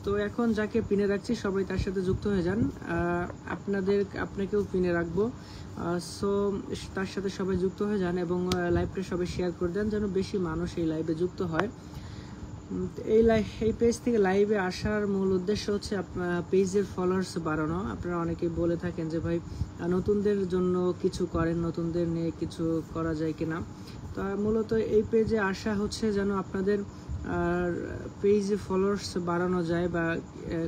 তো এখন যাকে পিনে রাখছি সবাই তার সাথে যুক্ত হয়ে যান। আপনাকেও পিনে রাখবো, সো তার সাথে সবাই যুক্ত হয়ে যান এবং লাইভটা সবাই শেয়ার করে দেন যেন বেশি মানুষ এই লাইভে যুক্ত হয়। এই পেজ থেকে লাইভে আসার মূল উদ্দেশ্য হচ্ছে পেজের ফলোয়ার্স বাড়ানো। আপনারা অনেকেই বলে থাকেন যে ভাই নতুনদের জন্য কিছু করেন, নতুনদের নিয়ে কিছু করা যায় কিনা। তো মূলত এই পেজে আসা হচ্ছে যেন আপনাদের পেজে ফলোয়ার্স বাড়ানো যায় বা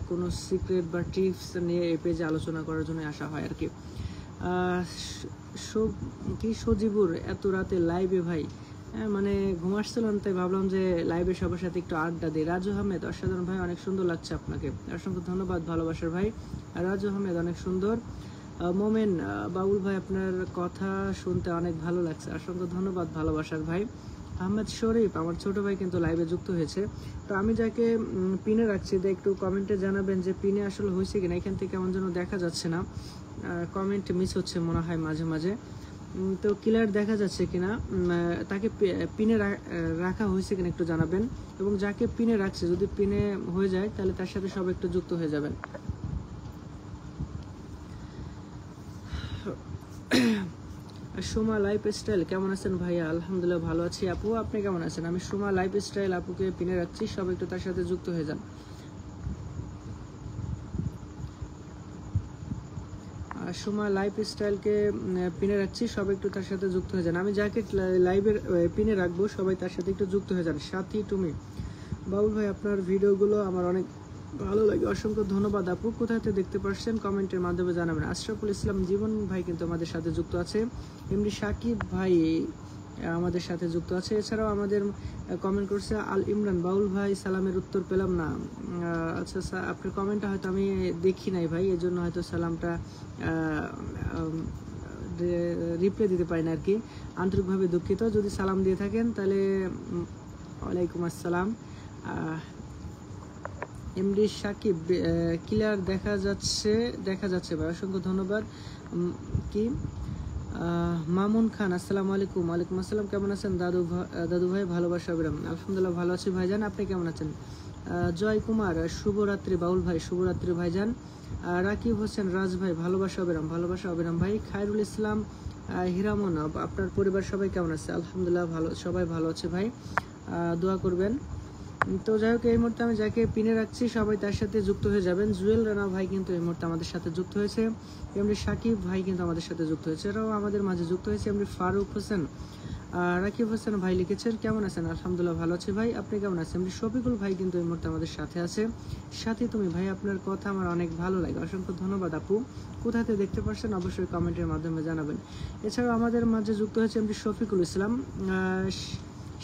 কোনো সিক্রেট বা টিপস নিয়ে এই পেজে আলোচনা করার জন্য আসা হয় আর কি। সজীবুর এত রাতে লাইভে ভাই, মানে ঘুমাচ্ছিলাম তাই ভাবলাম যে লাইভে সবার সাথে একটু আড্ডা দিই। রাজু আহমেদ অসাধারণ ভাই, অনেক সুন্দর লাগছে আপনাকে, অসংখ্য ধন্যবাদ ভালোবাসার ভাই। রাজু আহমেদ অনেক সুন্দর। মোমেন বাউল ভাই আপনার কথা শুনতে অনেক ভালো লাগছে, অসংখ্য ধন্যবাদ ভালোবাসার ভাই। আহমেদ শরীফ আমার ছোট ভাই কিন্তু লাইভে যুক্ত হয়েছে। তো আমি যাকে পিনে রাখছি একটু কমেন্টে জানাবেন যে পিনে আসলে হয়েছে কিনা। এখান থেকে কেমন যেন দেখা যাচ্ছে না, কমেন্ট মিস হচ্ছে মনে হয় মাঝে মাঝে। তো ক্লিয়ার দেখা যাচ্ছে কিনা, তাকে পিনে রাখা হয়েছে কিনা একটু জানাবেন। এবং যাকে পিনে রাখছে যদি পিনে হয়ে যায় তাহলে তার সাথে সবাই একটু যুক্ত হয়ে যাবেন। সোমা লাইফস্টাইল কেমন আছেন ভাইয়া? আলহামদুলিল্লাহ ভালো আছি। আপু আপনি কেমন আছেন? আমি সোমা লাইফস্টাইল আপুকে পিনে রাখছি, সবাই একটু তার সাথে যুক্ত হয়ে যান। সোমা লাইফস্টাইলকে পিনে রাখছি, সবাই একটু তার সাথে যুক্ত হয়ে যান। আমি যাকে লাইভের পিনে রাখবো সবাই তার সাথে একটু যুক্ত হয়ে যান। সাথী তুমি বাউল ভাই আপনার ভিডিওগুলো আমার অনেক ভালো লাগে, অসংখ্য ধন্যবাদ আপু। কোথায় দেখতে পাচ্ছেন কমেন্টের মাধ্যমে জানাবেন। আশরাফুল ইসলাম জীবন ভাই কিন্তু আমাদের সাথে যুক্ত আছে, এমনি সাকিব ভাই আমাদের সাথে যুক্ত আছে। এছাড়াও আমাদের কমেন্ট করছে আল ইমরান বাউল ভাই সালামের উত্তর পেলাম না। আচ্ছা আপনার কমেন্টটা হয়তো আমি দেখি নাই ভাই, এই জন্য হয়তো সালামটা রিপ্লাই দিতে পারি না আর কি, আন্তরিকভাবে দুঃখিত। যদি সালাম দিয়ে থাকেন তাহলে ওয়ালাইকুম আসসালাম। এমডি সাকিব ক্লিয়ার দেখা যাচ্ছে ভাই, অসংখ্য ধন্যবাদ। কি মামুন খান আসসালামু আলাইকুম। ওয়ালাইকুম আসসালাম, কেমন আছেন দাদু ভাই? ভালোবাসা অবিরাম, আলহামদুলিল্লাহ ভালো আছি ভাইজান, আপনি কেমন আছেন? জয় কুমার শুভরাত্রি বাউল ভাই, শুভরাত্রি ভাইজান। রাকিব হোসেন রাজ ভাই ভালোবাসা অবিরাম, ভালোবাসা অবিরাম ভাই। খায়রুল ইসলাম হিরামন আপনার পরিবার সবাই কেমন আছে? আলহামদুলিল্লাহ ভালো, সবাই ভালো আছে ভাই, দোয়া করবেন। তো যাই হোক এই মুহূর্তে আমি যাকে পিনে রাখছি সবাই তার সাথে যুক্ত হয়ে যাবেন। জুয়েল রানা ভাই কিন্তু এই মুহূর্তে আমাদের সাথে যুক্ত হয়েছে, এমনি সাকিব ভাই কিন্তু আমাদের সাথে যুক্ত হয়েছে, এরাও আমাদের মাঝে যুক্ত হয়েছে। এমনি ফারুক হোসেন রাকিব হোসেন ভাই লিখেছেন কেমন আছেন? আলহামদুলিল্লাহ ভালো আছে ভাই, আপনি কেমন আছেন? এমনি শফিকুল ভাই কিন্তু এই মুহূর্তে আমাদের সাথে আছে। সাথে তুমি ভাই আপনার কথা আমার অনেক ভালো লাগে, অসংখ্য ধন্যবাদ আপু। কোথাতে দেখতে পাচ্ছেন অবশ্যই কমেন্টের মাধ্যমে জানাবেন। এছাড়াও আমাদের মাঝে যুক্ত হয়েছে এমনি শফিকুল ইসলাম।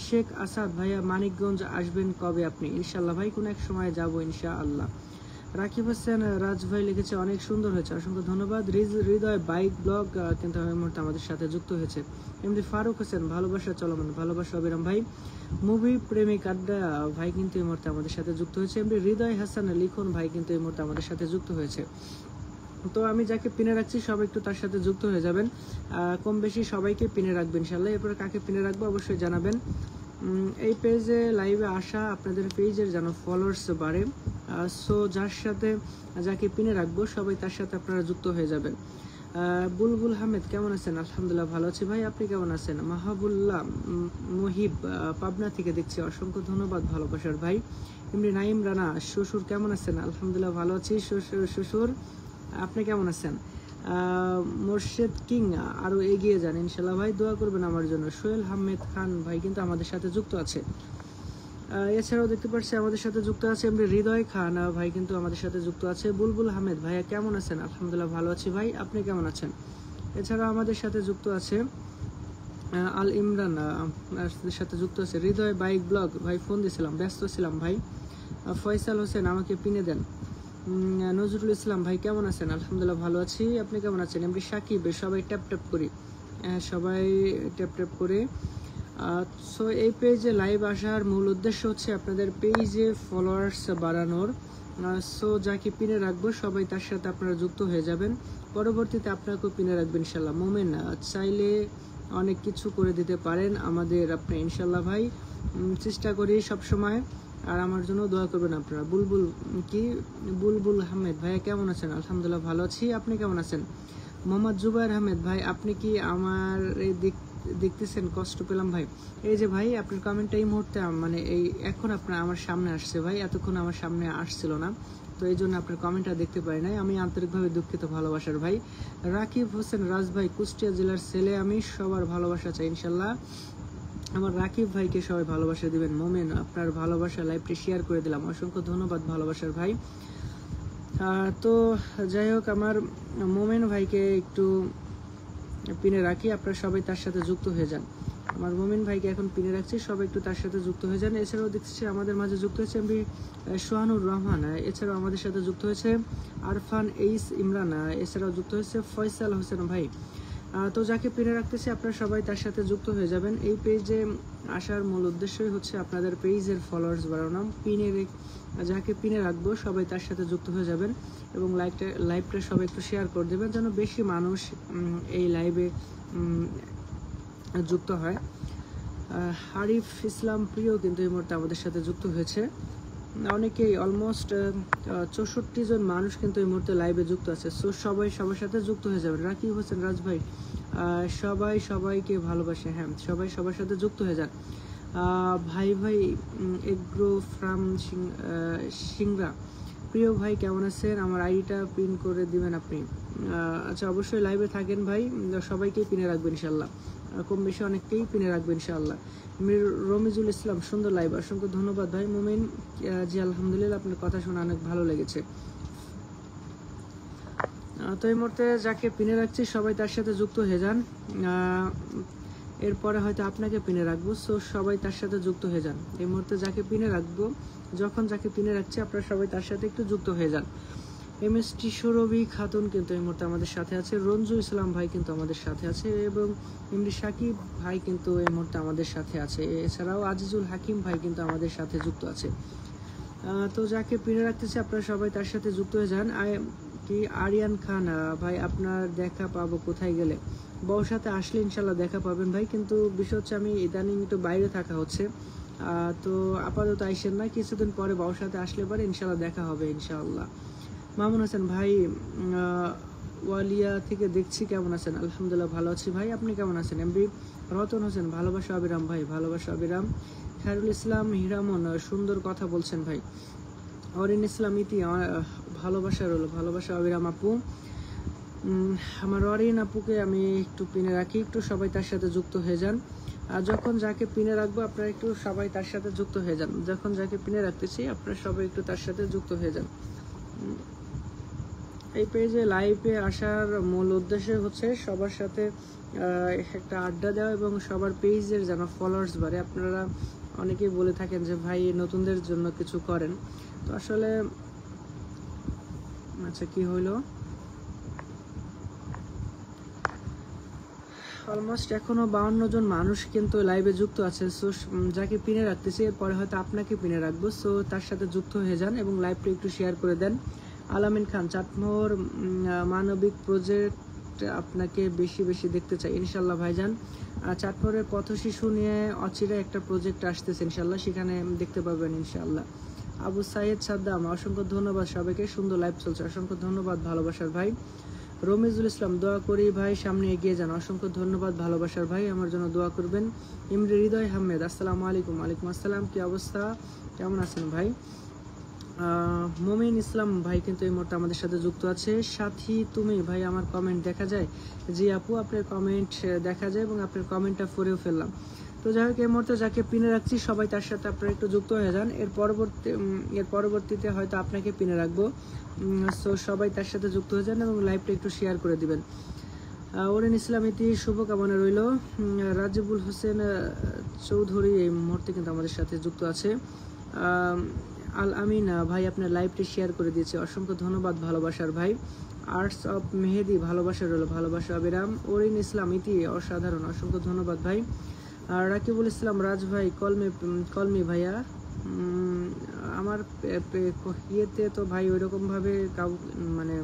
শেখ আসাদ ভাইয়া মানিকগঞ্জ আসবেন কবে আপনি? ইনশাআল্লাহ ভাই কোনো এক সময় যাবো ইনশাআল্লাহ। রাকিব হোসেন রাজ ভাই লিখেছে অনেক সুন্দর হয়েছে, অসংখ্য ধন্যবাদ। হৃদয় বাইক ব্লগ কিন্তু এই মুহূর্তে আমাদের সাথে যুক্ত হয়েছে। এমনি ফারুক হোসেন ভালোবাসা চলমান, ভালোবাসা অবিরাম ভাই। মুভি প্রেমিক আড্ডা ভাই কিন্তু এই মুহূর্তে আমাদের সাথে যুক্ত হয়েছে। এমনি হৃদয় হাসান লিখন ভাই কিন্তু এই মুহূর্তে আমাদের সাথে যুক্ত হয়েছে। তো আমি যাকে পিনে রাখছি সবাই একটু তার সাথে যুক্ত হয়ে যাবেন, কম বেশি সবাইকে পিনে রাখবেন ইনশাআল্লাহ। এরপরে কাকে পিনে রাখবো অবশ্যই জানাবেন। এই পেজে লাইভে আসা আপনাদের পেজের যেন ফলোয়ার্স বাড়ে, সো যাকে পিনে রাখবো সবাই তার সাথে আপনারা যুক্ত হয়ে যাবেন। বুলবুল আহমেদ কেমন আছেন? আলহামদুলিল্লাহ ভালো আছি ভাই, আপনি কেমন আছেন? মাহাবুল্লাহ মুহিব পাবনা থেকে দেখছি, অসংখ্য ধন্যবাদ ভালোবাসার ভাই। এমনি নাইম রানা শ্বশুর কেমন আছেন? আলহামদুলিল্লাহ ভালো আছি শ্বশুর, আপনি কেমন আছেন? মোর্শেদ কিং আরো এগিয়ে যান ইনশাল্লাহ ভাই, দোয়া করবেন আমার জন্য। সোহেল আহমেদ খান ভাই কিন্তু আমাদের সাথে যুক্ত আছে। এছাড়াও দেখতে পাচ্ছি আমাদের সাথে যুক্ত আছে এমনি হৃদয় খান ভাই কিন্তু আমাদের সাথে যুক্ত আছে। বুলবুল আহমেদ ভাইয়া কেমন আছেন? আলহামদুলিল্লাহ ভালো আছি ভাই, আপনি কেমন আছেন? এছাড়াও আমাদের সাথে যুক্ত আছে আল ইমরান আপনার সাথে যুক্ত আছে। হৃদয় বাইক ব্লগ ভাই ফোন দিয়েছিলাম, ব্যস্ত ছিলাম ভাই। ফয়সাল হোসেন আমাকে পিনে দেন। নজরুল ইসলাম ভাই কেমন আছেন? আলহামদুলিল্লাহ ভালো আছি, আপনি কেমন আছেন? এমনি সাকিব সবাই ট্যাপ ট্যাপ করি, সবাই ট্যাপ ট্যাপ করে। সো এই পেজে লাইভ আসার মূল উদ্দেশ্য হচ্ছে আপনাদের পেজে ফলোয়ার্স বাড়ানোর। সো যাকে পিনে রাখবো সবাই তার সাথে আপনারা যুক্ত হয়ে যাবেন, পরবর্তীতে আপনাকেও পিনে রাখবেন ইনশাল্লাহ। মোমেন চাইলে অনেক কিছু করে দিতে পারেন আমাদের আপনি ইনশাল্লাহ ভাই, চেষ্টা করি সবসময় আর আমার জন্য দোয়া করবেন আপনারা। বুলবুল আহমেদ ভাইয়া কেমন আছেন? আলহামদুলিল্লাহ ভালো আছি, আপনি কেমন আছেন? মোহাম্মদ জুবাইর আহমেদ ভাই, আপনি কি আমার এই দেখতেছেন? কষ্ট পেলাম ভাই। এই যে ভাই আপনার কমেন্টটা এই মুহূর্তে মানে এই এখন আপনার আমার সামনে আসছে ভাই, এতক্ষণ আমার সামনে আসছিল না, তো এই জন্য আপনার কমেন্টটা দেখতে পাই নাই, আমি আন্তরিকভাবে দুঃখিত। ভালোবাসার ভাই রাকিব হোসেন রাজ ভাই, কুষ্টিয়া জেলার ছেলে আমি, সবার ভালোবাসা চাই ইনশাল্লাহ। আমার রাকিব ভাইকে সবাই ভালোবাসা দিবেন। মোমেন আপনার ভালোবাসা লাইভটি শেয়ার করে দিলাম, অসংখ্য ধন্যবাদ ভালোবাসার ভাই। তো যাই হোক, আমার মোমেন ভাইকে একটু পিনে রাখি, আপনারা সবাই তার সাথে যুক্ত হয়ে যান। আমার মোমিন ভাইকে এখন পিনে রাখছি, সবাই একটু তার সাথে যুক্ত হয়ে যান। এছাড়াও দেখছি আমাদের মাঝে যুক্ত হয়েছে এমবি সোহানুর রহমান, এছাড়াও আমাদের সাথে যুক্ত হয়েছে আরফান এইস ইমরান, এছাড়াও যুক্ত হয়েছে ফয়সাল হোসেন ভাই। তো যাকে পিনে রাখতেছি আপনারা সবাই তার সাথে যুক্ত হয়ে যাবেন। এই পেজে আসার মূল উদ্দেশ্যই হচ্ছে আপনাদের পেজের ফলোয়ার্স বাড়ানো। যাকে পিনে রাখবো সবাই তার সাথে যুক্ত হয়ে যাবেন এবং লাইভটা সবাই একটু শেয়ার করে দেবেন যেন বেশি মানুষ এই লাইভে যুক্ত হয়। আরিফ ইসলাম প্রিয় কিন্তু এই মুহূর্তে আমাদের সাথে যুক্ত হয়েছে। অনেকেই অলমোস্ট 64 জন মানুষ কিন্তু এই মুহূর্তে লাইভে যুক্ত আছে। সো সবাই সবার সাথে যুক্ত হয়ে যাবেন। রাকিব হোসেন রাজ ভাই, সবাই সবাইকে ভালোবাসে, হ্যাঁ সবাই সবার সাথে যুক্ত হয়ে যান। ভাই এগ্রো ফ্রাম সিংরা, প্রিয় ভাই কেমন আছেন? আমার আইডিটা পিন করে দিবেন আপনি। আচ্ছা অবশ্যই লাইভে থাকেন ভাই, সবাইকেই পিনে রাখবেন ইনশাল্লাহ, কম বেশি অনেককেই পিনে রাখবেন ইনশাআল্লাহ। রমিজুল ইসলাম, সুন্দর লাইভ, অসংখ্য ধন্যবাদ ভাই। মোমিন জি আলহামদুলিল্লাহ, আপনার কথা শুনে অনেক ভালো লেগেছে। তো এই মুহূর্তে যাকে পিনে রাখছি সবাই তার সাথে যুক্ত হয়ে যান, এরপরে হয়তো আপনাকে পিনে রাখবো, সো সবাই তার সাথে যুক্ত হয়ে যান। এই মুহূর্তে যাকে পিনে রাখবো, যখন যাকে পিনে রাখছি আপনারা সবাই তার সাথে একটু যুক্ত হয়ে যান। এমএসটি সৌরভী খাতুন কিন্তু এই মুহূর্তে আমাদের সাথে আছে, রঞ্জু ইসলাম ভাই কিন্তু আমাদের সাথে আছে এবং এমডি সাকিব ভাই কিন্তু এই মুহূর্তে আমাদের সাথে আছে। এছাড়াও আজিজুল হাকিম ভাই কিন্তু আমাদের সাথে যুক্ত আছে। তো যাকে পিনে রাখতেছে আপনারা সবাই তার সাথে যুক্ত হয়ে যান। আরিয়ান খান ভাই, আপনার দেখা পাবো কোথায় গেলে? বউর সাথে আসলে ইনশাল্লাহ দেখা পাবেন ভাই, কিন্তু বিষয় হচ্ছে আমি ইদানিং একটু বাইরে থাকা হচ্ছে, তো আপাতত আইসেন না, কিছুদিন পরে বউর সাথে আসলে পরে ইনশাল্লাহ দেখা হবে ইনশাআল্লাহ। মামুন হাসান ভাই ওয়ালিয়া থেকে দেখছি, কেমন আছেন? আলহামদুলিল্লাহ ভালো আছি ভাই, আপনি কেমন আছেন? এমবি রতন হোসেন, ভালোবাসা অবিরাম ভাই, ভালোবাসা অবিরাম। খায়রুল ইসলাম হিরামন, সুন্দর কথা বলছেন ভাই। অরিন ইসলাম ইতি, ভালোবাসা রইল, ভালোবাসা অবিরাম আপু। আমার অরিন আপুকে আমি একটু পিনে রাখি, একটু সবাই তার সাথে যুক্ত হয়ে যান। আর যখন যাকে পিনে রাখবো আপনারা একটু সবাই তার সাথে যুক্ত হয়ে যান। যখন যাকে পিনে রাখতেছি আপনারা সবাই একটু তার সাথে যুক্ত হয়ে যান। এই পেজে লাইভে আসার মূল উদ্দেশ্য হচ্ছে সবার সাথে একটা আড্ডা দেওয়া এবং সবার পেজের যেন ফলোয়ার্স বাড়ে। আপনারা অনেকেই বলে থাকেন যে ভাই নতুনদের জন্য কিছু করেন, তো আসলে আচ্ছা কি হইলো, অলমোস্ট এখনো 52 জন মানুষ কিন্তু লাইভে যুক্ত আছে। সো যাকে পিনে রাখতেছি এরপরে হয়তো আপনাকে পিনে রাখবো, সো তার সাথে যুক্ত হয়ে যান এবং লাইভটা একটু শেয়ার করে দেন। আলামিন খান, চাটমোহর মানবিক প্রজেক্ট আপনাকে বেশি বেশি দেখতে চাই ইনশাল্লাহ ভাইজান। চাটমোহরের পথ শিশু নিয়ে অচিরে একটা প্রজেক্ট আসতেছে ইনশাল্লাহ, সেখানে দেখতে পাবেন ইনশাল্লাহ। আবু সাইদ সাদ্দাম, অসংখ্য ধন্যবাদ সবাইকে, সুন্দর লাইভ চলছে, অসংখ্য ধন্যবাদ ভালোবাসার ভাই। রমিজুল ইসলাম, দোয়া করি ভাই সামনে এগিয়ে যান, অসংখ্য ধন্যবাদ ভালোবাসার ভাই, আমার জন্য দোয়া করবেন। ইমরি হৃদয় আহমেদ, আসসালামু আলাইকুম। ওয়ালাইকুম আসসালাম, কি অবস্থা, কেমন আছেন ভাই? মোমিন ইসলাম ভাই কিন্তু এই মুহূর্তে আমাদের সাথে যুক্ত আছে। সাথী তুমি ভাই, আমার কমেন্ট দেখা যায়? জি আপু, আপনার কমেন্ট দেখা যায় এবং আপনার কমেন্টটা পড়েও ফেললাম। তো যাই হোক, এই মুহূর্তে যাকে পিনে রাখছি সবাই তার সাথে আপনারা একটু যুক্ত হয়ে যান। এর পরবর্তীতে হয়তো আপনাকে পিনে রাখবো, সো সবাই তার সাথে যুক্ত হয়ে যান এবং লাইভটা একটু শেয়ার করে দিবেন। ওরেন ইসলাম ইতি, শুভকামনা রইল। রাজিবুল হোসেন চৌধুরী এই মুহূর্তে কিন্তু আমাদের সাথে যুক্ত আছে। আল আমিন ভাই, আপনার লাইভটি শেয়ার করে দিয়েছে, অসংখ্য ধন্যবাদ ভালোবাসার ভাই। আর্টস অফ মেহেদি, ভালোবাসা রইল, ভালোবাসা অবিরাম। ওরিন ইসলাম ইতি, অসাধারণ, অসংখ্য ধন্যবাদ ভাই। আর রাকিবুল ইসলাম রাজ ভাই, কলমি ভাইয়া, আমার ইয়েতে তো ভাই ওইরকমভাবে কাউ মানে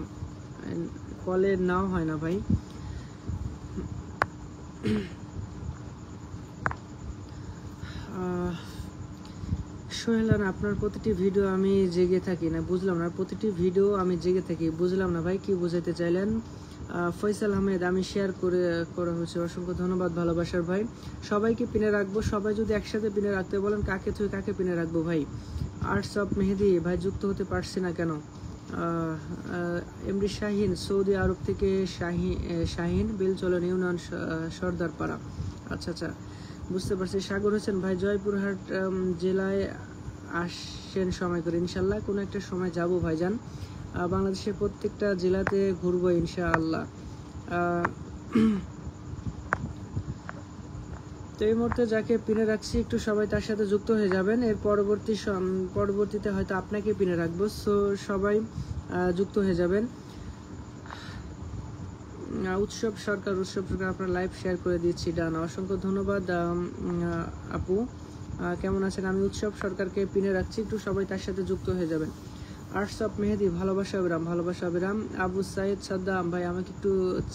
কলে নাও হয় না ভাই। সোহেল রানা, আপনার প্রতিটি ভিডিও আমি জেগে থাকি না, বুঝলাম না, প্রতিটি ভিডিও আমি জেগে থাকি, বুঝলাম না ভাই কি বোঝাতে চাইলেন। ফয়সাল আহমেদ, আমি শেয়ার করা হয়েছে, অসংখ্য ধন্যবাদ ভালোবাসার ভাই। সবাইকে পিনে রাখবো, সবাই যদি একসাথে পিনে রাখতে বলেন কাকে তুই কাকে পিনে রাখবো ভাই। আর্টস অফ মেহেদি ভাই, যুক্ত হতে পারছি না কেন। এমডি শাহিন, সৌদি আরব থেকে শাহিন বেলচলন ইউনিয়ন সর্দারপাড়া। আচ্ছা আচ্ছা, বুঝতে পারছি। সাগর হোসেন ভাই, জয়পুরহাট জেলায় আসেন সময় করে, ইনশাল্লাহ কোনো একটা সময় যাব ভাইজান। বাংলাদেশের প্রত্যেকটা জেলাতে ঘুরবো ইনশাআল্লাহ। তো এই মুহূর্তে যাকে পিনে রাখছি একটু সবাই তার সাথে যুক্ত হয়ে যাবেন। এর পরবর্তীতে হয়তো আপনাকে পিনে রাখবো, সো সবাই যুক্ত হয়ে যাবেন। উৎসব সরকার আপনার লাইভ শেয়ার করে দিয়েছি, ডান, অসংখ্য ধন্যবাদ আপু। কেমন আছেন? আমি উৎসব সরকারকে পিনে রাখছি, একটু সবাই তার সাথে যুক্ত হয়ে যাবেন। আর্টস অফ মেহেদি, ভালোবাসা বিরাম। আবু সাইদ সাদ্দাম ভাই, আমাকে একটু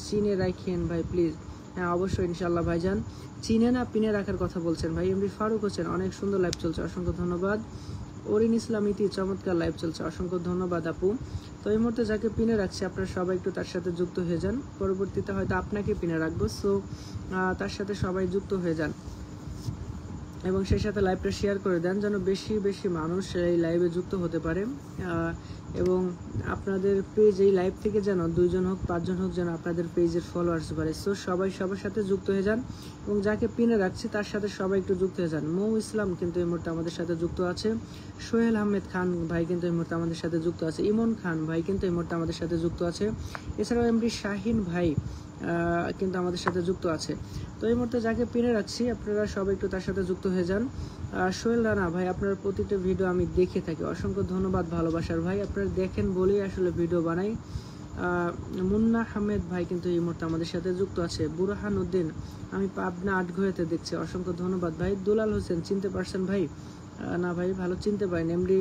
চিনে রাখেন ভাই প্লিজ। হ্যাঁ অবশ্যই ইনশাল্লাহ ভাইজান। চিনে না পিনে রাখার কথা বলছেন ভাই। এমডি ফারুক হোসেন, অনেক সুন্দর লাইভ চলছে, অসংখ্য ধন্যবাদ। অরিন ইসলাম ইতি, চমৎকার লাইভ চলছে, অসংখ্য ধন্যবাদ আপু। তো এই মুহূর্তে যাকে পিনে রাখছি আপনারা সবাই একটু তার সাথে যুক্ত হয়ে যান। পরবর্তীতে হয়তো আপনাকে পিনে রাখবো, সো তার সাথে সবাই যুক্ত হয়ে যান এবং সেই সাথে লাইভটা শেয়ার করে দেন যেন বেশি বেশি মানুষ এই লাইভে যুক্ত হতে পারে। এবং আপনাদের পেজ এই লাইভ থেকে যেন 2 জন হোক 5 জন হোক যেন আপনাদের পেজের ফলোয়ার্স বাড়ে। সো সবাই সবার সাথে যুক্ত হয়ে যান এবং যাকে পিনে রাখছি তার সাথে সবাই একটু যুক্ত হয়ে যান। মৌ ইসলাম কিন্তু এই মুহূর্তে আমাদের সাথে যুক্ত আছে। সোহেল আহমেদ খান ভাই কিন্তু এই মুহূর্তে আমাদের সাথে যুক্ত আছে। ইমন খান ভাই কিন্তু এই মুহূর্তে আমাদের সাথে যুক্ত আছে। এছাড়াও এমডি শাহিন ভাই কিন্তু আমাদের সাথে যুক্ত আছে। তো এই মুহূর্তে যাকে পিনে রাখছি আপনারা সবাই একটু তার সাথে যুক্ত হয়ে যান। সোহেল রানা ভাই, আপনার প্রতিটা ভিডিও আমি দেখে থাকি, অসংখ্য ধন্যবাদ ভালোবাসার ভাই। আপনারা দেখেন বলেই আসলে ভিডিও বানাই। মুন্না আহমেদ ভাই কিন্তু এই মুহূর্তে আমাদের সাথে যুক্ত আছে। বুরহান উদ্দিন, আমি পাবনা আটঘরিয়াতে দেখছি, অসংখ্য ধন্যবাদ ভাই। দুলাল হোসেন, চিনতে পারছেন ভাই? না ভাই, ভালো চিনতে পারিনি। এমডি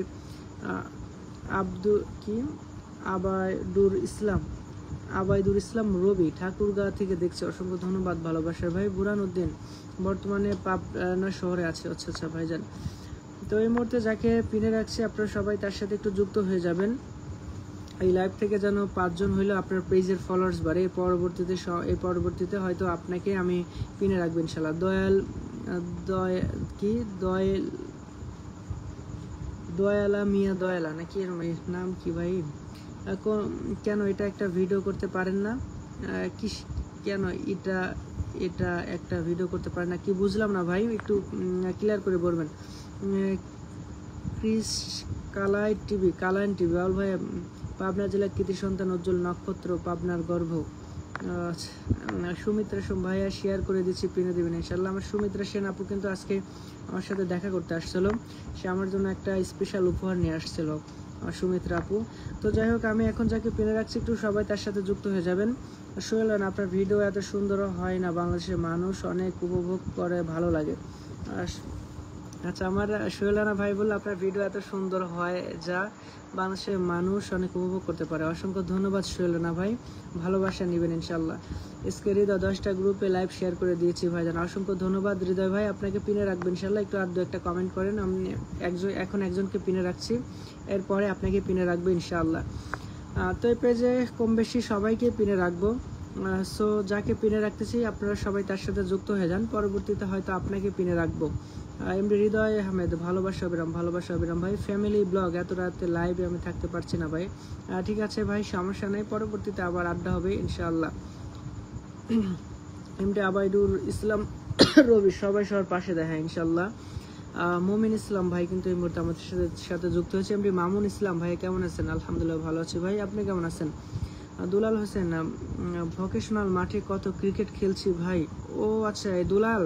আবাইদুর ইসলাম রবি, ঠাকুরগাঁ থেকে দেখছে, অসংখ্য ধন্যবাদ ভালোবাসার ভাই। বুরহান উদ্দিন বর্তমানে পাবনা শহরে আছে। আচ্ছা আচ্ছা ভাইজান। তো এই মুহূর্তে যাকে পিনে রাখছি আপনারা সবাই তার সাথে একটু যুক্ত হয়ে যাবেন। এই লাইভ থেকে যেন 5 জন হইলেও আপনার পেজের ফলোয়ার্স বাড়ে। এই পরবর্তীতে হয়তো আপনাকে আমি পিনে রাখবো ইনশাল্লাহ। দয়ালা মিয়া, দয়ালা নাকি এর নাম কি ভাই? কেন এটা একটা ভিডিও করতে পারেন না? কেন এটা একটা ভিডিও করতে পারেন না, কি বুঝলাম না ভাই, একটু ক্লিয়ার করে বলবেন। ক্রিস কালাইন টিভি বাউল ভাই, পাবনা জেলার কৃতি সন্তান, উজ্জ্বল নক্ষত্র, পাবনার গর্ভ। সুমিত্রা সেন ভাইয়া শেয়ার করে দিচ্ছি, পিনে দেবেন ইনশাল্লাহ। আমার সুমিত্রা সেন আপু কিন্তু আজকে আমার সাথে দেখা করতে আসছিল, সে আমার জন্য একটা স্পেশাল উপহার নিয়ে আসছিল সুমিত্রা আপু। তো যাই হোক, আমি এখন যাকে পিনে রাখছি একটু সবাই তার সাথে যুক্ত হয়ে যাবেন। সোহেল, আপনার ভিডিও এত সুন্দর হয় না, বাংলাদেশের মানুষ অনেক উপভোগ করে, ভালো লাগে। আচ্ছা, আমার সোহেল রানা ভাই বললো আপনার ভিডিও এত সুন্দর হয় যা বাংলাদেশের মানুষ অনেক উপভোগ করতে পারে। অসংখ্য ধন্যবাদ সোহেল রানা ভাই, ভালোবাসা নেবেন ইনশাল্লাহ। এসকে হৃদয় 10টা গ্রুপে লাইভ শেয়ার করে দিয়েছি ভাইজান, অসংখ্য ধন্যবাদ হৃদয় ভাই। আপনাকে পিনে রাখবেন ইনশাল্লাহ, একটু আর 2-একটা কমেন্ট করেন। আমি এখন একজনকে পিনে রাখছি, এরপরে আপনাকে পিনে রাখবো ইনশাআল্লাহ। তো এই পেজে কম বেশি সবাইকে পিনে রাখবো। সো যাকে পিনে রাখতেছি আপনারা সবাই তার সাথে যুক্ত হয়ে যান, পরবর্তীতে হয়তো আপনাকে পিনে রাখবো। এমডি হৃদয় আহমেদ, ভালোবাসা অবিরাম ভাই। ফ্যামিলি ব্লগ, এত রাতে লাইভে আমি থাকতে পারছি না ভাই। ঠিক আছে ভাই, সমস্যা নেই, পরবর্তীতে আবার আড্ডা হবে ইনশাআল্লাহ। এমডি আবাইদুর ইসলাম রবি, সবাই সবার পাশে দেখা ইনশাআল্লাহ। মমিন ইসলাম ভাই কিন্তু এই মুহূর্তে আমাদের সাথে যুক্ত হয়েছে। এমডি মামুন ইসলাম ভাই, কেমন আছেন? আলহামদুলিল্লাহ ভালো আছি ভাই, আপনি কেমন আছেন? দুলাল হোসেন, ভোকেশনাল মাঠে কত ক্রিকেট খেলছি ভাই। ও আচ্ছা, এই দুলাল,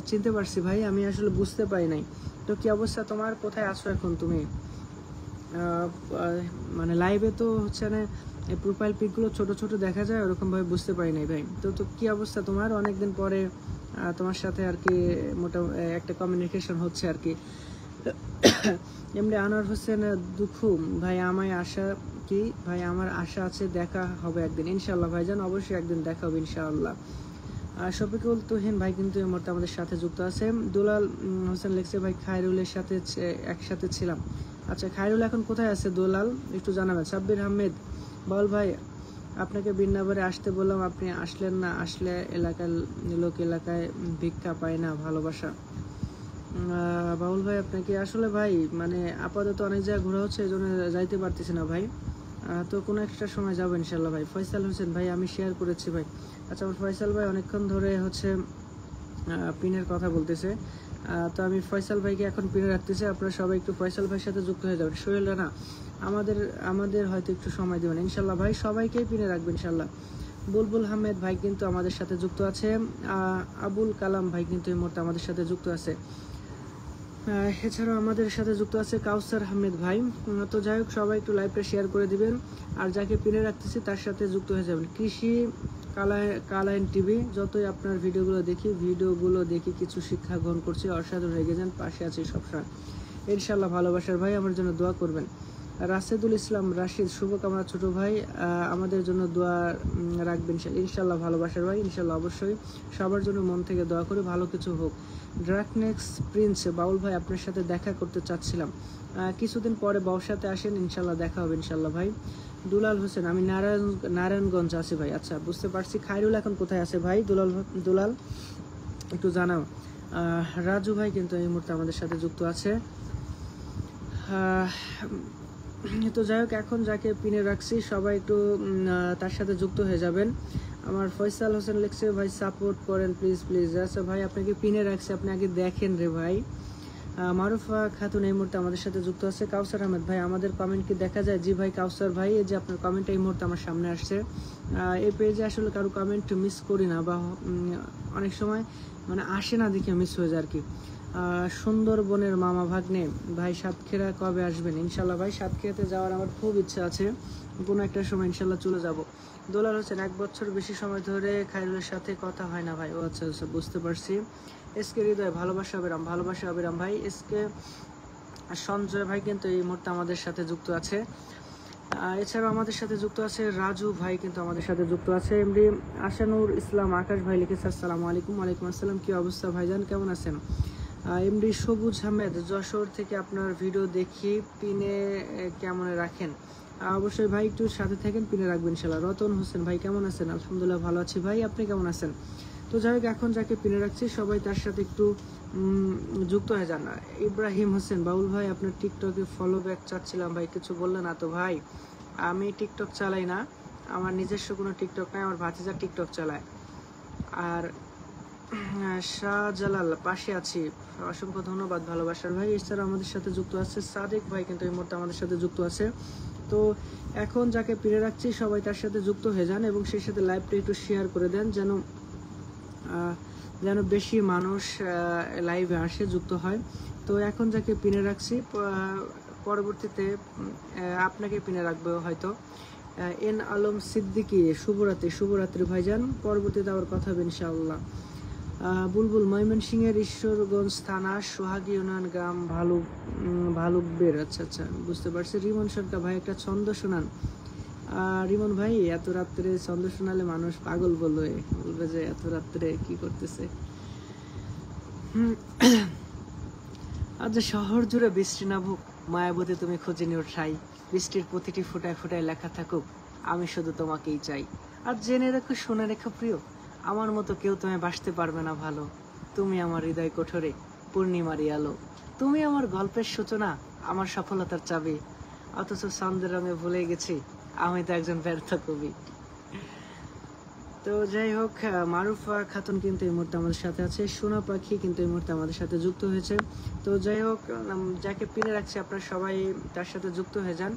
চিনতে পারছি ভাই, আমি আসলে বুঝতে পারি নাই। তো কি অবস্থা তোমার, কোথায় আছো এখন তুমি? মানে লাইভে তো হচ্ছে না, এই প্রোফাইল পিকগুলো ছোট ছোট দেখা যায়, ওরকম ভাবে বুঝতে পারি নাই ভাই। তো কি অবস্থা তোমার? অনেকদিন পরে তোমার সাথে আর কি মোটামুটি একটা কমিউনিকেশন হচ্ছে আর কি। এমনি আনোয়ার হোসেন দুখু ভাই, আমার আশা আছে দেখা হবে একদিন ইনশাআল্লাহ ভাইজান, অবশ্যই একদিন দেখা হবে ইনশাআল্লাহ। শফিকুল তুহিন ভাই কিন্তু এই মুহূর্তে আমাদের সাথে যুক্ত আছে। দুলাল হোসেন লেখছে ভাই খায়রুলের সাথে একসাথে ছিলাম। আচ্ছা, খায়রুল এখন কোথায় আছে দুলাল একটু জানাবেন। সাব্বির আহমেদ বাউল ভাই আপনাকে বিন্নাবারে আসতে বললাম, আপনি আসলেন না। আসলে এলাকার লোক এলাকায় ভিক্ষা পায় না, ভালোবাসা। বাউল ভাই আপনাকে আসলে ভাই মানে আপাতত অনেক জায়গায় ঘোরা হচ্ছে, এই জন্য যাইতে পারতেছি না ভাই। তো কোনো একটা সময় যাবো ইনশাল্লাহ ভাই। ফয়সাল হোসেন ভাই আমি শেয়ার করেছি ভাই। আচ্ছা, আমার ফয়সাল ভাই অনেকক্ষণ ধরে হচ্ছে পিনের কথা বলতেছে। তো আমি ফয়সাল ভাইকে এখন পিনে রাখতেছি। আপনারা সবাই একটু ফয়সাল ভাইয়ের সাথে যুক্ত হয়ে যাবেন। সোহেল রানা আমাদের হয়তো একটু সময় দেবেন ইনশাল্লাহ ভাই। সবাইকেই পিনে রাখবেন ইনশাল্লাহ। বুলবুল আহমেদ ভাই কিন্তু আমাদের সাথে যুক্ত আছে। আবুল কালাম ভাই কিন্তু এই মুহূর্তে আমাদের সাথে যুক্ত আছে। এছাড়াও আমাদের সাথে যুক্ত আছে কাউসার আহমেদ ভাই। তো যাই হোক, সবাই একটু লাইভটা শেয়ার করে দিবেন, আর যাকে পিনে রাখতেছি তার সাথে যুক্ত হয়ে যাবেন। কৃষি কালাইন টিভি, যতই আপনার ভিডিওগুলো দেখি কিছু শিক্ষা গ্রহণ করছি, অসাধারণ হয়ে যান, পাশে আছি সবসময় ইনশাল্লাহ। ভালোবাসার ভাই, আমার জন্য দোয়া করবেন। রাশেদুল ইসলাম রাশিদ, শুভকামনা ছোট ভাই, আমাদের জন্য দোয়া রাখবেন ইনশাল্লাহ। ভালোবাসার ভাই, ইনশাল্লাহ অবশ্যই সবার জন্য মন থেকে দোয়া করে ভালো কিছু হোক। ড্রাকনেক্স প্রিন্স বাউল ভাই আপনার সাথে দেখা করতে চাচ্ছিলাম, কিছুদিন পরে বাউসাতে আসেন, ইনশাল্লাহ দেখা হবে ইনশাল্লাহ ভাই। দুলাল হোসেন আমি নারায়ণগঞ্জ আছি ভাই। আচ্ছা, বুঝতে পারছি। খায়রুল এখন কোথায় আছে ভাই? দুলাল একটু জানাও। রাজু ভাই কিন্তু এই মুহূর্তে আমাদের সাথে যুক্ত আছে। তো যাই হোক, এখন যাকে পিনে রাখছি সবাই একটু তার সাথে যুক্ত হয়ে যাবেন। আমার ফয়সাল হোসেন লিখছে ভাই সাপোর্ট করেন প্লিজ প্লিজ। আচ্ছা ভাই, আপনাকে পিনে রাখছি, আপনি আগে দেখেন রে ভাই। মারুফা খাতুন এই মুহূর্তে আমাদের সাথে যুক্ত আছে। কাউসার আহমেদ ভাই আমাদের কমেন্ট কি দেখা যায়? জি ভাই কাউসার ভাই, এই যে আপনার কমেন্ট এই মুহূর্তে আমার সামনে আসছে। এই পেজে আসলে কারো কমেন্ট মিস করি না, বা অনেক সময় মানে আসে না দেখে মিস হয়ে যায় আর কি। সুন্দরবনের মামা ভাগ্নে ভাই সাতক্ষীরা কবে আসবেন? ইনশাল্লাহ ভাই, সাতক্ষীরাতে যাওয়ার আমার খুব ইচ্ছা আছে, কোনো একটা সময় ইনশাল্লাহ চলে যাব। দোলাল হোসেন 1 বছর বেশি সময় ধরে খায়রুলের সাথে কথা হয় না ভাই। ও আচ্ছা আচ্ছা, বুঝতে পারছি। এসকে হৃদয় ভালোবাসা অবিরাম ভাই। এসকে সঞ্জয় ভাই কিন্তু এই মুহূর্তে আমাদের সাথে যুক্ত আছে। এছাড়াও আমাদের সাথে যুক্ত আছে রাজু ভাই কিন্তু আমাদের সাথে যুক্ত আছে। এমডি আশানুর ইসলাম আকাশ ভাই লিখেছে আসসালামু আলাইকুম। ওয়ালাইকুম আসসালাম, কি অবস্থা ভাইজান, কেমন আছেন? এমডি সবুজ আহমেদ যশোর থেকে আপনার ভিডিও দেখি পিনে কেমন রাখেন? অবশ্যই ভাই একটু সাথে থাকেন, পিনে রাখবেন ইনশাল্লাহ। রতন হোসেন ভাই কেমন আছেন? আলহামদুলিল্লাহ ভালো আছি ভাই, আপনি কেমন আছেন? তো যাই হোক, এখন যাকে পিনে রাখছি সবাই তার সাথে একটু যুক্ত হয়ে যান। ইব্রাহিম হোসেন বাউল ভাই আপনার টিকটকে ফলো ব্যাক চাচ্ছিলাম ভাই, কিছু বললেন না তো ভাই। আমি টিকটক চালাই না, আমার নিজস্ব কোনো টিকটক নাই, আমার ভাতিজা টিকটক চালায়। আর শাহজালাল পাশে আছি, অসংখ্য ধন্যবাদ ভালোবাসার ভাই। এছাড়া আমাদের সাথে যুক্ত আছে সাদেক ভাই কিন্তু এই মুহূর্তে আমাদের সাথে যুক্ত আছে। তো এখন যাকে পিনে রাখছি সবাই তার সাথে যুক্ত হয়ে যান, এবং সেই সাথে লাইভটা একটু শেয়ার করে দেন, যেন বেশি মানুষ লাইভে আসে, যুক্ত হয়। তো এখন যাকে পিনে রাখছি পরবর্তীতে আপনাকে পিনে রাখবে হয়তো। এন আলম সিদ্দিকী শুভরাত্রি ভাইজান, পরবর্তীতে আবার কথা হবে ইনশাআল্লাহ। বুলবুল ময়মনসিংহের ঈশ্বরগঞ্জ থানা সোহাগী ইউনিয়ন গ্রাম ভালুকবের। আচ্ছা আচ্ছা, বুঝতে পারছি। রিমন সরকার ভাই একটা ছন্দ শোনান। রিমন ভাই এত রাত্রে ছন্দ শোনালে মানুষ পাগল বলবে যে এত রাত্রে কি করতেছে। আজ শহর জুড়ে বৃষ্টি নামুক, মায়াবতী তুমি খুঁজে নিও ঠাই, বৃষ্টির প্রতিটি ফোঁটায় ফোঁটায় লেখা থাকুক, আমি শুধু তোমাকেই চাই। আর জেনে রেখো, শুনে রেখো প্রিয়, আমার মতো কেউ তুমি বাসতে পারবে না ভালো, তুমি আমার হৃদয় কোঠরে পূর্ণিমারি আলো, তুমি আমার গল্পের সূচনা, আমার সফলতার চাবি, অথচ ছন্দের রঙে ভুলে গেছি আমি তো একজন ব্যর্থ কবি। তো যাই হোক, মারুফা খাতুন কিন্তু এই মুহূর্তে আমাদের সাথে আছে। সোনা পাখি কিন্তু এই মুহূর্তে আমাদের সাথে যুক্ত হয়েছে। তো যাই হোক, যাকে পিনে রাখছি আপনারা সবাই তার সাথে যুক্ত হয়ে যান।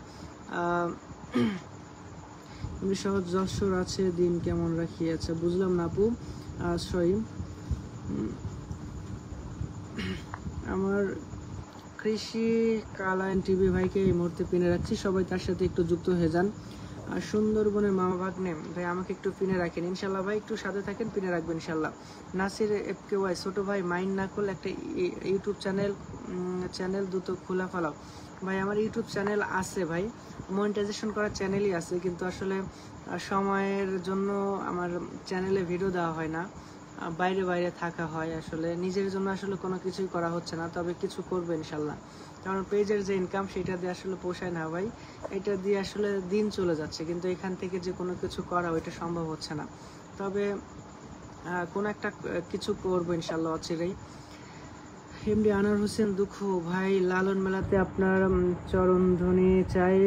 সহজ যশোর আছে, দিন কেমন রাখিয়েছে বুঝলাম না আপু। সরি, আমার কৃষি কালাইন টিভি ভাইকে এই মুহূর্তে পিনে রাখছি, সবাই তার সাথে একটু যুক্ত হয়ে যান। আর সুন্দরবনের মামা ভাগ্নে ভাই আমাকে একটু পিনে রাখেন ইনশাল্লাহ ভাই, একটু সাথে থাকেন, পিনে রাখবেন ইনশাল্লাহ। নাসির FKY ছোট ভাই মাইন্ড না করলে একটা ইউটিউব চ্যানেল দ্রুত খোলা ফেলাও। ভাই আমার ইউটিউব চ্যানেল আছে ভাই, মনিটাইজেশন করা চ্যানেলই আছে, কিন্তু আসলে সময়ের জন্য আমার চ্যানেলে ভিডিও দেওয়া হয় না। বাইরে বাইরে থাকা হয়, আসলে নিজের জন্য আসলে কোনো কিছুই করা হচ্ছে না, তবে কিছু করবে ইনশাল্লাহ। কারণ পেজের যে ইনকাম সেটা দিয়ে আসলে পোষায় না ভাই, এটা দিয়ে আসলে দিন চলে যাচ্ছে, কিন্তু এখান থেকে যে কোনো কিছু করা ওইটা সম্ভব হচ্ছে না। তবে কোনো একটা কিছু করবো ইনশাল্লাহ অচিরেই। এমডি আনোয়ার হোসেন দুঃখ ভাই, লালন মেলাতে আপনার চরণধ্বনি চাই,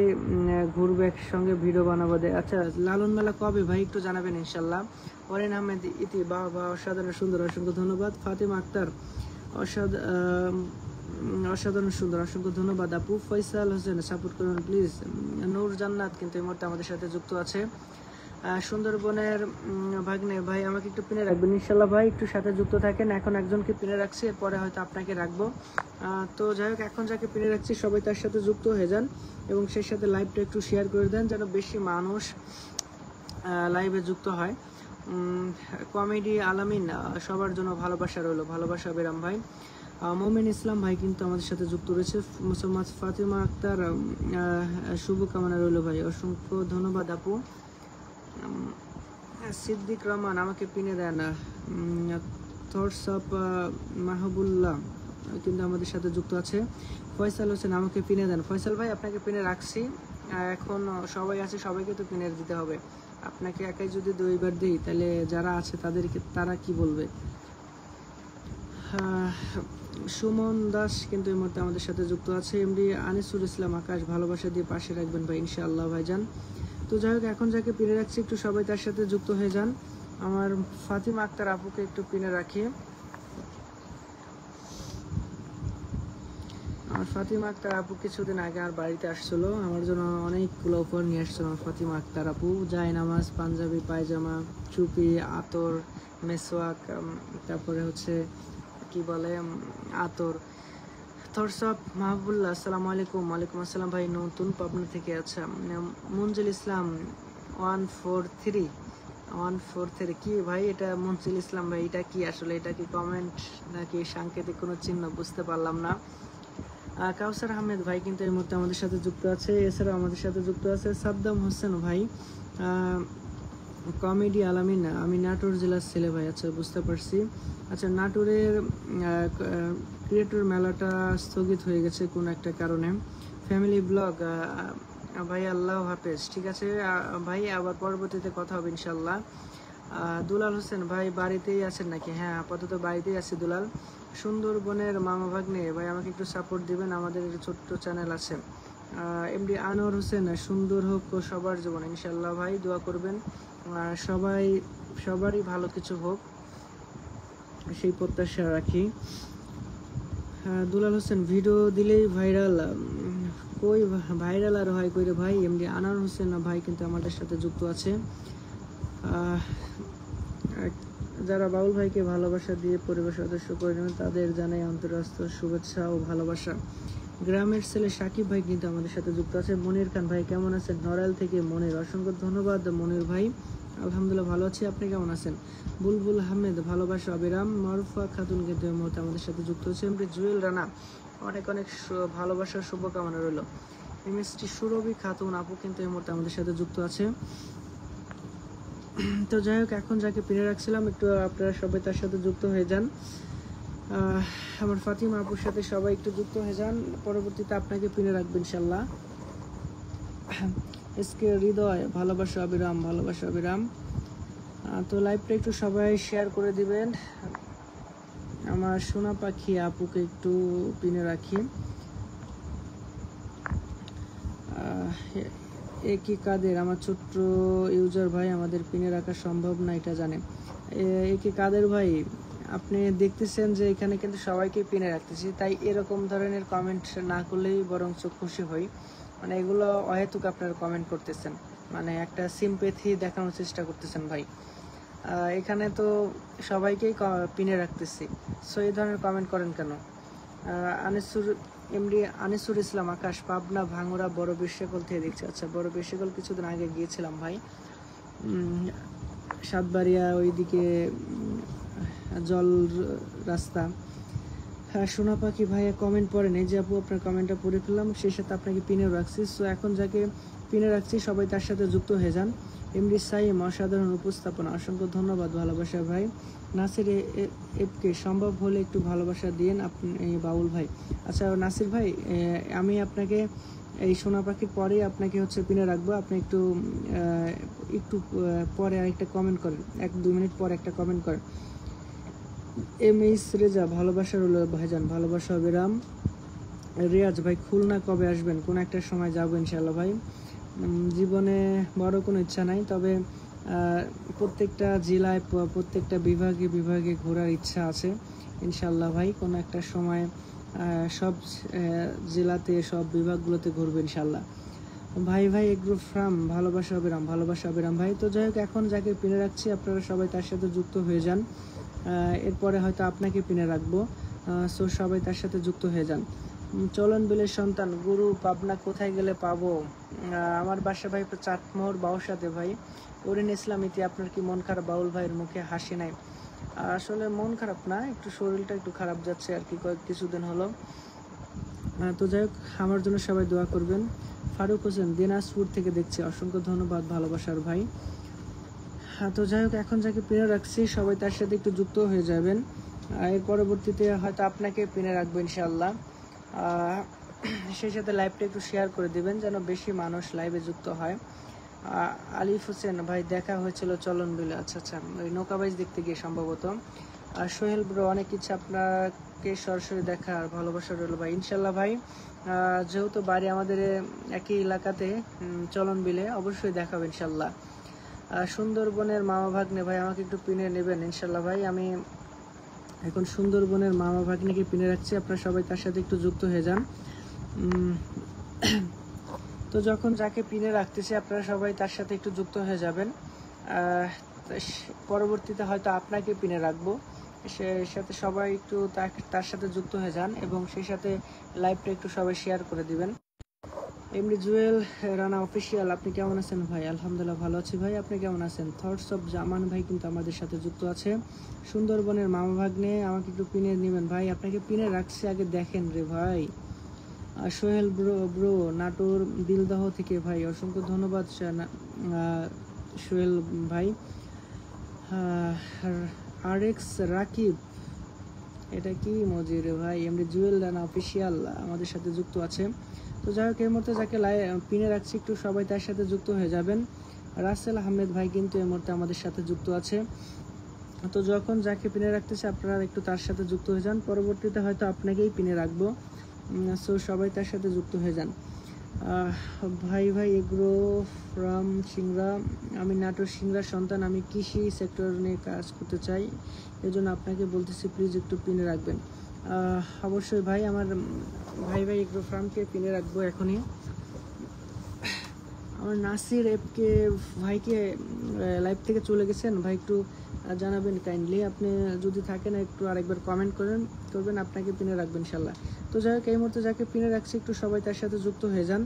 ঘুরবে একসঙ্গে ভিডিও বানাবো। আচ্ছা, লালন মেলা কবে ভাই একটু জানাবেন ইনশাল্লাহ। ওরেন আহমেদ ইতি, বাবা অসাধারণ সুন্দর, অসংখ্য ধন্যবাদ। ফাতিমা আক্তার অসাধারণ সুন্দর, অসংখ্য ধন্যবাদ আপু। ফয়সাল হোসেন সাপোর্ট করুন প্লিজ। নূর জান্নাত কিন্তু এই মুহূর্তে আমাদের সাথে যুক্ত আছে। সুন্দরবনের ভাগ্নে ভাই, আমাকে একটু পিনে রাখবেন ইনশাল্লাহ ভাই, একটু সাথে যুক্ত থাকেন। এখন একজনকে পিনে রাখছি, এরপরে হয়তো আপনাকে রাখবো। তো যাই হোক, এখন যাকে পিনে রাখছি সবাই তার সাথে যুক্ত হয়ে যান এবং সেই সাথে লাইভটা একটু শেয়ার করে দেন, যেন বেশি মানুষ লাইভে যুক্ত হয়। কমেডি আলামিন, সবার জন্য ভালোবাসা রইলো, ভালোবাসা বেরাম ভাই। মোমিন ইসলাম ভাই কিন্তু আমাদের সাথে যুক্ত রয়েছে। মুসলমান ফাতিমা আক্তার, শুভকামনা রইল ভাই, অসংখ্য ধন্যবাদ আপু। সিদ্দিক রহমান আমাকে পিনে দেন। থটস অফ মাহবুল্লাহ কিন্তু আমাদের সাথে যুক্ত আছে। ফয়সাল হোসেন আমাকে পিনে দেন। ফয়সাল ভাই, আপনাকে পিনে রাখছি, এখন সবাই আছে, সবাইকে তো পিনে দিতে হবে। আপনাকে একাই যদি 2বার দিই তাহলে যারা আছে তারা কি বলবে। সুমন দাস কিন্তু এই মুহূর্তে আমাদের সাথে যুক্ত আছে। এমডি আনিসুল ইসলাম আকাশ, ভালোবাসা দিয়ে পাশে রাখবেন ভাই ইনশাআল্লাহ ভাইজান। তো যাই হোক, এখন যাকে পিনে রাখছি একটু সবাই তার সাথে যুক্ত হয়ে যান। আমার ফাতিমা আক্তার আপুকে একটু পিনে রাখি। আমার ফাতিমা আক্তার আপু কিছুদিন আগে আমার বাড়িতে আসছিল, আমার জন্য অনেকগুলো উপহার নিয়ে আসছিল আমার ফাতিমা আক্তার আপু। জায়নামাজ, পাঞ্জাবি, পায়জামা, টুপি, আতর, মেসওয়াক, তারপরে হচ্ছে কি বলে আতর। থটস অফ মাহবুল্লাহ, আসসালামু আলাইকুম। ওয়ালাইকুম আসসালাম ভাই, নতুন পাবনা থেকে। আচ্ছা, মঞ্জিল ইসলাম 143 কি ভাই এটা? মঞ্জিল ইসলাম ভাই, এটা কি আসলে? এটা কি কমেন্ট নাকি সাংকেতিক কোনো চিহ্ন? বুঝতে পারলাম না। কাউসার আহমেদ ভাই কিন্তু এই মুহূর্তে আমাদের সাথে যুক্ত আছে। এছাড়াও আমাদের সাথে যুক্ত আছে সাদ্দাম হোসেন ভাই, কমেডি আলামিন, আমি নাটোর জেলার ছেলে ভাই। আচ্ছা, বুঝতে পারছি। আচ্ছা, নাটোরের ক্রিয়েটর মেলাটা স্থগিত হয়ে গেছে কোন একটা কারণে। ফ্যামিলি ব্লগ ভাই, আল্লাহ হাফেজ। ঠিক আছে ভাই, আবার পরবর্তীতে কথা হবে ইনশাল্লাহ। দুলাল হোসেন ভাই, বাড়িতেই আছেন নাকি? হ্যাঁ, আপাতত বাড়িতেই আছি দুলাল। সুন্দরবনের মামা ভাগ্নে ভাই, আমাকে একটু সাপোর্ট দিবেন, আমাদের ছোট্ট চ্যানেল আছে। এমডি আনোয়ার হোসেন, সুন্দর হোক সবার জীবন ইনশাল্লাহ ভাই, দোয়া করবেন। সবারই ভালো কিছু হোক সেই প্রত্যাশা রাখি। দুলাল হোসেন, ভিডিও দিলেই ভাইরাল, কই ভাইরাল আর হয় কই রে ভাই? এমডি আনোয়ার হোসেন ভাই কিন্তু আমাদের সাথে যুক্ত আছে। যারা বাউল ভাইকে ভালোবাসা দিয়ে পরিবার সদস্য করে নেবেন তাদের জানাই আন্তরাষ্ট্রীয় শুভেচ্ছা ও ভালোবাসা। গ্রামের ছেলে সাকিব ভাই কিন্তু আমাদের সাথে যুক্ত আছে। মনির খান ভাই কেমন আছেন? নড়াইল থেকে মনির, অসংখ্য ধন্যবাদ মনির ভাই। আলহামদুলিল্লাহ ভালো আছি, আপনি কেমন আছেন? বুলবুল আহমেদ, ভালোবাসা অবিরাম। মারুফা খাতুন কিন্তু এই মুহূর্তে আমাদের সাথে যুক্ত হচ্ছে। এমডি জুয়েল রানা, অনেক অনেক ভালোবাসার শুভকামনা রইল। এমএসটি সুরভি খাতুন আপু কিন্তু এই মুহূর্তে আমাদের সাথে যুক্ত আছে। তো যাই হোক, এখন যাকে পিনে রাখছিলাম একটু আপনারা সবাই তার সাথে যুক্ত হয়ে যান। আমার ফাতিমা আপুর সাথে সবাই একটু যুক্ত হয়ে যান, পরবর্তীতে আপনাকে পিনে রাখবেন ইনশাল্লাহ। এসকে হৃদয়, ভালোবাসা অবিরাম, ভালোবাসা অবিরাম। তো লাইভটা একটু সবাই শেয়ার করে দিবেন। আমার সোনা পাখি আপুকে একটু পিনে রাখি। একই কাদের, আমার ছোট্ট ইউজার ভাই, আমাদের পিনে রাখা সম্ভব না এটা জানে। একই কাদের ভাই, আপনি দেখতেছেন যে এখানে কিন্তু সবাইকে পিনে রাখতেছি, তাই এরকম ধরনের কমেন্ট না করলেই বরং খুশি হই। মানে এগুলো অহেতুক আপনারা কমেন্ট করতেছেন, মানে একটা সিম্প্যাথি দেখানোর চেষ্টা করতেছেন ভাই। এখানে তো সবাইকেই পিনে রাখতেছি, সো এই ধরনের কমেন্ট করেন কেন? এমডি আনিসুর ইসলাম আকাশ, পাবনা ভাঙ্গুরা বড় বিশ্বকল থেকে দেখছি। আচ্ছা, বড় বিশ্বকল কিছুদিন আগে গিয়েছিলাম ভাই, সাতবাড়িয়া ওইদিকে জল রাস্তা। হ্যাঁ, সোনা পাখি ভাইয়া কমেন্ট পড়েন, এই যে আপু আপনার কমেন্টটা পড়ে ফেললাম, সেই সাথে আপনাকে পিনেও রাখছি। সো এখন যাকে পিনে রাখছি সবাই তার সাথে যুক্ত হয়ে যান। এমডি সাইম অসাধারণ উপস্থাপনা, অসংখ্য ধন্যবাদ ভালোবাসা ভাই। নাসির এফকে সম্ভব হলে একটু ভালোবাসা দিন আপনি বাউল ভাই। আচ্ছা নাসির ভাই, আমি আপনাকে এই সোনা পাখির পরেই আপনাকে হচ্ছে পিনে রাখবো। আপনি একটু পরে আরেকটা কমেন্ট করেন, 1-2 মিনিট পর একটা কমেন্ট করেন। MS রেজা ভালোবাসা রইল ভাইজান, ভালোবাসা হবে রাম। রিয়াজ ভাই খুলনা কবে আসবেন? কোন একটা সময় যাবো ইনশাল্লাহ ভাই। জীবনে বড় কোনো ইচ্ছা নাই, তবে প্রত্যেকটা জেলায় প্রত্যেকটা বিভাগে ঘোরার ইচ্ছা আছে ইনশাল্লাহ ভাই। কোনো একটা সময় সব জেলাতে সব বিভাগগুলোতে ঘুরবে ইনশাল্লাহ। ভাই এগ্রো ফ্রাম ভালোবাসা হবে রাম, ভালোবাসা হবে রাম ভাই। তো যাই হোক, এখন যাকে পিনে রাখছি আপনারা সবাই তার সাথে যুক্ত হয়ে যান। এরপরে হয়তো আপনাকে পিনে রাখবো, সো সবাই তার সাথে যুক্ত হয়ে যান। চলন বিলের সন্তান গুরু পাবনা কোথায় গেলে পাবো? আমার বাসা ভাই চাটমোহর বাউসাতে ভাই। ওরিন ইসলাম ইতি, আপনার কি মন খারাপ? বাউল ভাইয়ের মুখে হাসি নাই। আসলে মন খারাপ না, একটু শরীরটা একটু খারাপ যাচ্ছে আর কি কিছুদিন হলো। তো যাই হোক, আমার জন্য সবাই দোয়া করবেন। ফারুক হোসেন দিনাজপুর থেকে দেখছি, অসংখ্য ধন্যবাদ ভালোবাসার ভাই। তো যাই হোক, এখন যাকে পিনে রাখছি সবাই তার সাথে একটু যুক্ত হয়ে যাবেন। এর পরবর্তীতে হয়তো আপনাকে পিনে রাখবো ইনশাল্লাহ। সেই সাথে লাইভটা একটু শেয়ার করে দিবেন যেন বেশি মানুষ লাইভে যুক্ত হয়। আলিফ হোসেন ভাই দেখা হয়েছিল চলন বিলে, আচ্ছা ওই নৌকাবাইজ দেখতে গিয়ে সম্ভবত। সোহেল ব্রো অনেক ইচ্ছা আপনাকে সরাসরি দেখার, ভালোবাসা রইল ভাই ইনশাল্লাহ ভাই। যেহেতু বাড়ি আমাদের একই এলাকাতে চলন বিলে, অবশ্যই দেখাবো ইনশাল্লাহ। সুন্দরবনের মামা ভাগ্নে ভাই আমাকে একটু পিনে নেবেন ইনশাল্লাহ ভাই। আমি এখন সুন্দরবনের মামা ভাগ্নেকে পিনে রাখছি, আপনারা সবাই তার সাথে একটু যুক্ত হয়ে যান। তো যখন যাকে পিনে রাখতেছি আপনারা সবাই তার সাথে একটু যুক্ত হয়ে যাবেন। পরবর্তীতে হয়তো আপনাকে পিনে রাখবো, সেই সাথে সবাই একটু তার সাথে যুক্ত হয়ে যান এবং সেই সাথে লাইভটা একটু সবাই শেয়ার করে দিবেন। এমনি জুয়েল রানা অফিসিয়াল, আপনি কেমন আছেন ভাই? আলহামদুলিল্লাহ ভালো আছি ভাই, আপনি কেমন আছেন? থটস অফ জামান ভাই কিন্তু আমাদের সাথে যুক্ত আছে। সুন্দরবনের মামা ভাগ্নে আমাকে একটু পিনে নেবেন ভাই, আপনাকে পিনে রাখছি, আগে দেখেন রে ভাই। সোহেল ব্রো নাটোর দিলদহ থেকে ভাই, অসংখ্য ধন্যবাদ সোহেল ভাই। RX রাকিব, এটা কি মজির ভাই? এমনি জুয়েল রানা অফিসিয়াল আমাদের সাথে যুক্ত আছে। তো যাই হোক, এর মধ্যে যাকে পিনে রাখছি একটু সবাই তার সাথে যুক্ত হয়ে যাবেন। রাসেল আহমেদ ভাই কিন্তু এর মধ্যে আমাদের সাথে যুক্ত আছে। তো যখন যাকে পিনে রাখতেছে আপনারা একটু তার সাথে যুক্ত হয়ে যান, পরবর্তীতে হয়তো আপনাকেই পিনে রাখবো, সো সবাই তার সাথে যুক্ত হয়ে যান। ভাই এগ্রো ফ্রম সিংড়া, আমি নাটোর সিংড়ার সন্তান, আমি কৃষি সেক্টর নিয়ে কাজ করতে চাই, এজন্য আপনাকে বলতেছি প্লিজ একটু পিনে রাখবেন। অবশ্যই ভাই, আমার ভাই এগ্রো ফার্মকে পিনে রাখবো এখনই। আমার নাসির এফকে ভাইকে লাইভ থেকে চলে গেছেন ভাই, একটু জানাবেন কাইন্ডলি। আপনি যদি থাকেন একটু আরেকবার কমেন্ট করবেন, আপনাকে পিনে রাখবেন ইনশাল্লাহ। তো যাই হোক, এই মুহূর্তে যাকে পিনে রাখছি একটু সবাই তার সাথে যুক্ত হয়ে যান।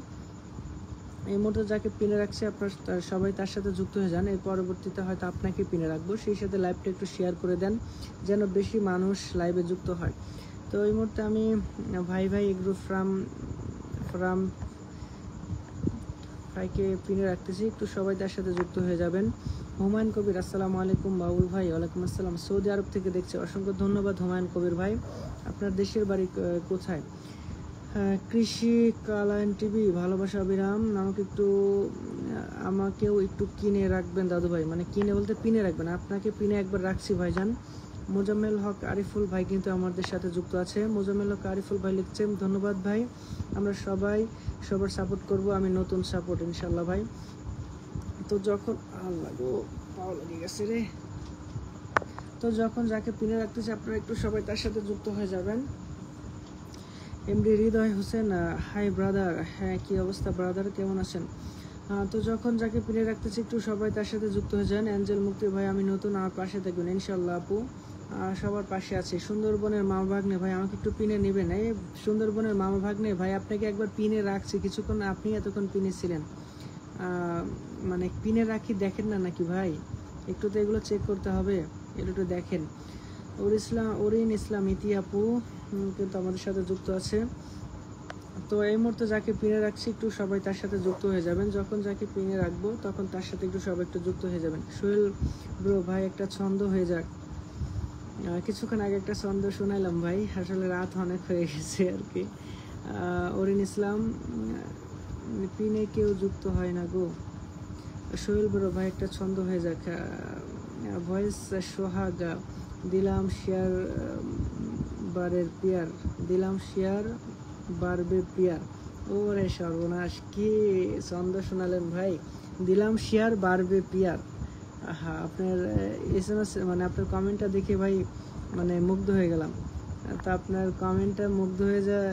এই মুহূর্তে যাকে পিনে রাখছি আপনার সবাই তার সাথে যুক্ত হয়ে যান। এর পরবর্তীতে হয়তো আপনাকে পিনে রাখবো, সেই সাথে লাইভটা একটু শেয়ার করে দেন যেন বেশি মানুষ লাইভে যুক্ত হয়। তো এই মুহূর্তে আমি ভাই এগ্রো ফ্রাম ভাইকে পিনে রাখতেছি, একটু সবাই তার সাথে যুক্ত হয়ে যাবেন। হুমায়ুন কবির, আসসালামু আলাইকুম বাউল ভাই। ওয়ালাইকুম আসসালাম, সৌদি আরব থেকে দেখছি, অসংখ্য ধন্যবাদ হুমায়ুন কবির ভাই। আপনার দেশের বাড়ি কোথায়? কৃষি কালায়ন টিভি, ভালোবাসা অবিরাম, আমাকেও একটু কিনে রাখবেন দাদু ভাই, মানে কিনে বলতে পিনে রাখবেন, আপনাকে পিনে একবার রাখছি ভাইজান। মোজাম্মেল হক আরিফুল ভাই কিন্তু আমাদের সাথে যুক্ত আছে। মোজাম্মেল হক আরিফুল ভাই লিখছেন, ধন্যবাদ ভাই, আমরা সবাই সবার সাপোর্ট করব, আমি নতুন সাপোর্ট ইনশাল্লাহ ভাই। তো যখন পাও লেগে গেছে রে, তো যখন যাকে পিনে রাখতেছে আপনারা একটু সবাই তার সাথে যুক্ত হয়ে যাবেন। এমডি হৃদয় হোসেন, হাই ব্রাদার, হ্যাঁ কি অবস্থা ব্রাদার, কেমন আছেন? তো যখন যাকে পিনে রাখতেছি একটু সবাই তার সাথে যুক্ত হয়ে যান। অ্যাঞ্জেল মুক্তি ভাই, আমি নতুন, আমার পাশে থাকবেন ইনশাল্লাহ আপু, সবার পাশে আছে। সুন্দরবনের মামা ভাগ্নে ভাই আমাকে একটু পিনে নেবেন। এই সুন্দরবনের মামা ভাগ্নে ভাই, আপনাকে একবার পিনে রাখছি কিছুক্ষণ, আপনি এতক্ষণ পিনে ছিলেন, মানে পিনে রাখি দেখেন না নাকি ভাই? একটু তো এগুলো চেক করতে হবে, একটু দেখেন। ওরিন ইসলাম ইতি আপু কিন্তু আমাদের সাথে যুক্ত আছে। তো এই মুহূর্তে যাকে পিনে রাখছি একটু সবাই তার সাথে যুক্ত হয়ে যাবেন। যখন যাকে পিনে রাখবো তখন তার সাথে একটু সবাই একটু যুক্ত হয়ে যাবেন। সোহেল ব্রো ভাই একটা ছন্দ হয়ে যাক। কিছুক্ষণ আগে একটা ছন্দ শোনাইলাম ভাই, আসলে রাত অনেক হয়ে গেছে আর কি। অরিন ইসলাম পিনে কেউ যুক্ত হয় না গো। সোহেল ব্রো ভাই একটা ছন্দ হয়ে যাক। ভয়েস সোহাগ দিলাম শেয়ার বারের পিয়ার, দিলাম শেয়ার বারবে পিয়ার। ওরে সর্বনাশ, কি ছন্দ শোনালেন ভাই, দিলাম শেয়ার বারবে পিয়ার। হ্যাঁ, আপনার SMS মানে আপনার কমেন্টটা দেখে ভাই মানে মুগ্ধ হয়ে গেলাম। তা আপনার কমেন্টটা মুগ্ধ হয়ে যায়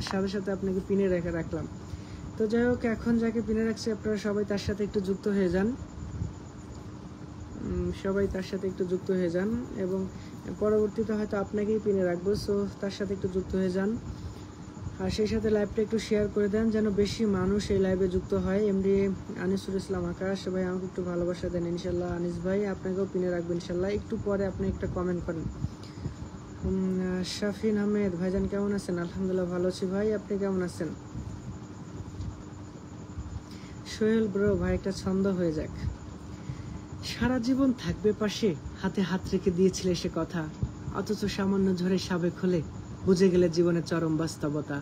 সাথে সাথে আপনাকে পিনে রেখে রাখলাম। তো যাই হোক, এখন যাকে পিনে রাখছি আপনারা সবাই তার সাথে একটু যুক্ত হয়ে যান, সবাই তার সাথে একটু যুক্ত হয়ে যান এবং পরবর্তীতে হয়তো আপনাকেই পিনে রাখবো। সো তার সাথে একটু যুক্ত হয়ে যান, আর সেই সাথে লাইভটা একটু শেয়ার করে দেন যেন বেশি মানুষ এই লাইভে যুক্ত হয়। এমডি আনিসুল ইসলাম আকাশ ভাই আমাকে একটু ভালোবাসা দেন ইনশাল্লাহ। আনিস ভাই আপনাকেও পিনে রাখবেন ইনশাল্লাহ, একটু পরে আপনি একটা কমেন্ট করেন। শাফিন আহমেদ ভাইজান কেমন আছেন? আলহামদুলিল্লাহ ভালো আছি ভাই, আপনি কেমন আছেন? সোহেল ব্রো ভাই একটা ছন্দ হয়ে যাক। সারা জীবন থাকবে পাশে, হাতে হাত রেখে দিয়েছিলে সে কথা, অথচ সামান্য ঝড়ে সাবেক হলে বুঝে গেলে জীবনের চরম বাস্তবতা।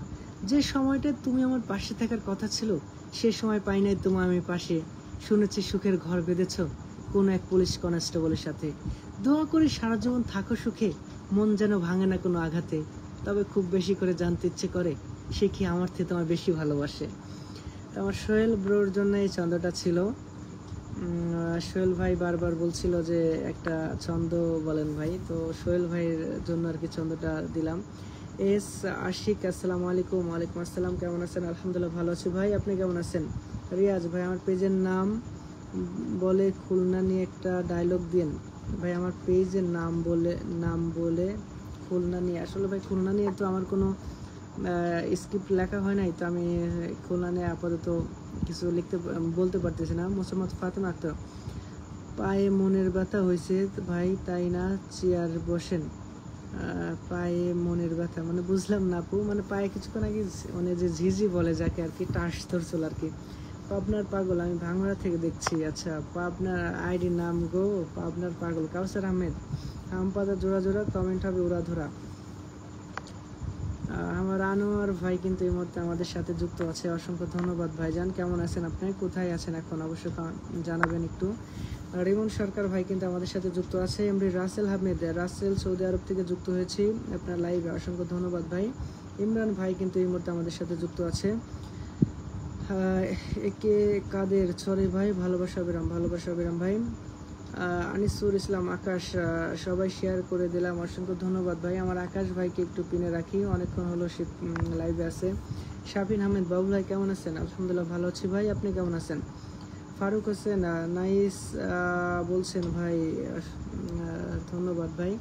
যে সময়টা তুমি আমার পাশে থাকার কথা ছিল, সে সময় পাই নাই তোমার আমি পাশে। শুনেছি সুখের ঘর বেঁধেছ কোন এক পুলিশ কনস্টেবলের সাথে। দোয়া করি সারা জীবন থাকো সুখে, মন যেন ভাঙে না কোনো আঘাতে। তবে খুব বেশি করে জানতে ইচ্ছে করে সে কি আমার থেকে তোমার বেশি ভালোবাসে। আমার সোহেল ব্রোর জন্য এই ছন্দটা ছিল। সোহেল ভাই বারবার বলছিল যে একটা ছন্দ বলেন ভাই, তো সোহেল ভাইয়ের জন্য আর কি ছন্দটা দিলাম। এস আশিক আসসালামু আলাইকুম। ওয়ালাইকুম আসসালাম, কেমন আছেন? আলহামদুলিল্লাহ ভালো আছি ভাই, আপনি কেমন আছেন? রিয়াজ ভাই আমার পেজের নাম বলে খুলনা নিয়ে একটা ডায়লগ দিন ভাই। আমার পেজের নাম বলে খুলনা নিয়ে, আসলে ভাই খুলনা নিয়ে তো আমার কোনো স্ক্রিপ্ট লেখা হয় নাই, তো আমি খুলনা নিয়ে আপাতত কিছু বলতে পারতেছি না। মোসাম্মদ ফাতেমা আক্তার পায়ে মনের ব্যথা হয়েছে ভাই তাই না চেয়ার বসেন। পায়ে মনের ব্যথা মানে বুঝলাম না আপু, মানে পায়ে কিছুক্ষণ আগে মানে যে ঝিঝি বলে যাকে আর কি, টাস ধরছিল আর কি। পাবনার পাগল আমি ভাঙড়া থেকে দেখছি। আচ্ছা, পাবনার আইডি নাম গো পাবনার পাগল। কাউসার আহমেদ আম পাতা জোড়া জোড়া কমেন্ট হবে উড়া ধরা। আমার আনোয়ার ভাই কিন্তু এই মুহূর্তে আমাদের সাথে যুক্ত আছে, অসংখ্য ধন্যবাদ ভাইজান। কেমন আছেন আপনি, কোথায় আছেন এখন অবশ্যই জানাবেন একটু। রিমন সরকার ভাই কিন্তু আমাদের সাথে যুক্ত আছে। এমডি রাসেল আহমেদ, রাসেল সৌদি আরব থেকে যুক্ত হয়েছি আপনার লাইভে, অসংখ্য ধন্যবাদ ভাই। ইমরান ভাই কিন্তু এই মুহূর্তে আমাদের সাথে যুক্ত আছে। একে কাদের সরি ভাই, ভালোবাসা বিরাম ভাই। আনিসুর ইসলাম আকাশ সবাই শেয়ার করে দিলাম, অসংখ্য ধন্যবাদ ভাই। আমার আকাশ ভাইকে একটু পিনে রাখি, অনেকক্ষণ হলো সে লাইভে আছে। শাফিন আহমেদ বাবু ভাই কেমন আছেন? আলহামদুলিল্লাহ ভালো আছি ভাই, আপনি কেমন আছেন? ফারুক হোসেন নাইস বলছেন ভাই, ধন্যবাদ ভাই।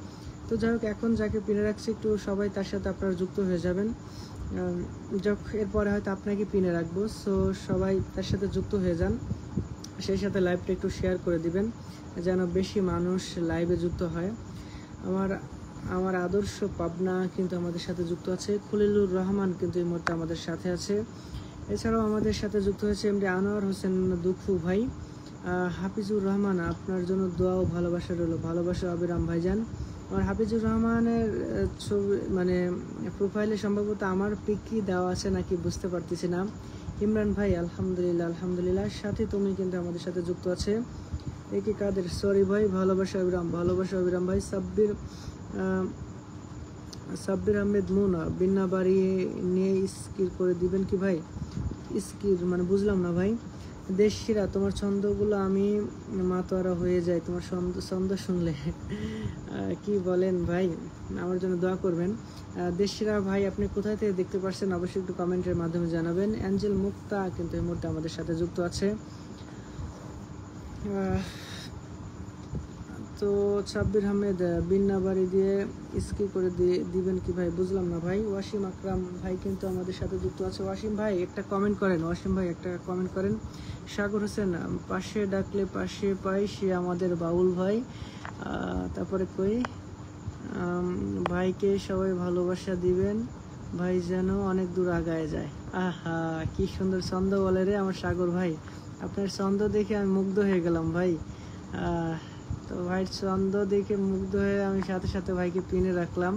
তো যাই হোক, এখন যাকে পিনে রাখছি একটু সবাই তার সাথে আপনারা যুক্ত হয়ে যাবেন। এরপরে হয়তো আপনাকে পিনে রাখবো, সো সবাই তার সাথে যুক্ত হয়ে যান, সেই সাথে লাইভটা একটু শেয়ার করে দিবেন যেন বেশি মানুষ লাইভে যুক্ত হয়। আমার আদর্শ পাবনা কিন্তু আমাদের সাথে যুক্ত আছে। খলিলুর রহমান কিন্তু এই মুহূর্তে আমাদের সাথে আছে। এছাড়াও আমাদের সাথে যুক্ত হয়েছে এমডি আনোয়ার হোসেন দুঃখু ভাই। হাফিজুর রহমান আপনার জন্য দোয়া ও ভালোবাসা রইল, ভালোবাসা অবিরাম ভাইজান। আমার হাফিজুর রহমানের ছবি মানে প্রোফাইলে সম্ভবত আমার পিকই দেওয়া আছে নাকি বুঝতে পারতেছি না। ইমরান ভাই আলহামদুলিল্লাহ, সাথে তুমি কিন্তু আমাদের সাথে যুক্ত আছে। একে কাদের সরি ভাই, ভালোবাসা অবিরাম ভাই। সাব্বির আহমেদ মুনা বিন্না বাড়ি নিয়ে স্কির করে দিবেন কি ভাই? স্কির মানে বুঝলাম না ভাই। দেশিরা তোমার ছন্দগুলো আমি মাতোয়ারা হয়ে যায় তোমার ছন্দ শুনলে। কি বলেন ভাই, আমার জন্য দোয়া করবেন। দেশিরা ভাই আপনি কোথায় থেকে দেখতে পাচ্ছেন অবশ্যই একটু কমেন্টের মাধ্যমে জানাবেন। অ্যাঞ্জেল মুক্তা কিন্তু এই মুহূর্তে আমাদের সাথে যুক্ত আছে। তো সাব্বির আহমেদ বিন্না বাড়ি দিয়ে স্কি করে দিবেন কি ভাই? বুঝলাম না ভাই। ওয়াসিম আকরাম ভাই কিন্তু আমাদের সাথে যুক্ত আছে। ওয়াসিম ভাই একটা কমেন্ট করেন, সাগর হোসেন পাশে ডাকলে পাশে পাই সে আমাদের বাউল ভাই। তারপরে কই ভাইকে সবাই ভালোবাসা দিবেন, ভাই যেন অনেক দূর আগায় যায়। আহা, কি সুন্দর ছন্দ বলে রে আমার সাগর ভাই। আপনার ছন্দ দেখে আমি মুগ্ধ হয়ে গেলাম ভাই। তো ভাই ছন্দ দেখে মুগ্ধ হয়ে আমি সাথে সাথে ভাইকে পিনে রাখলাম।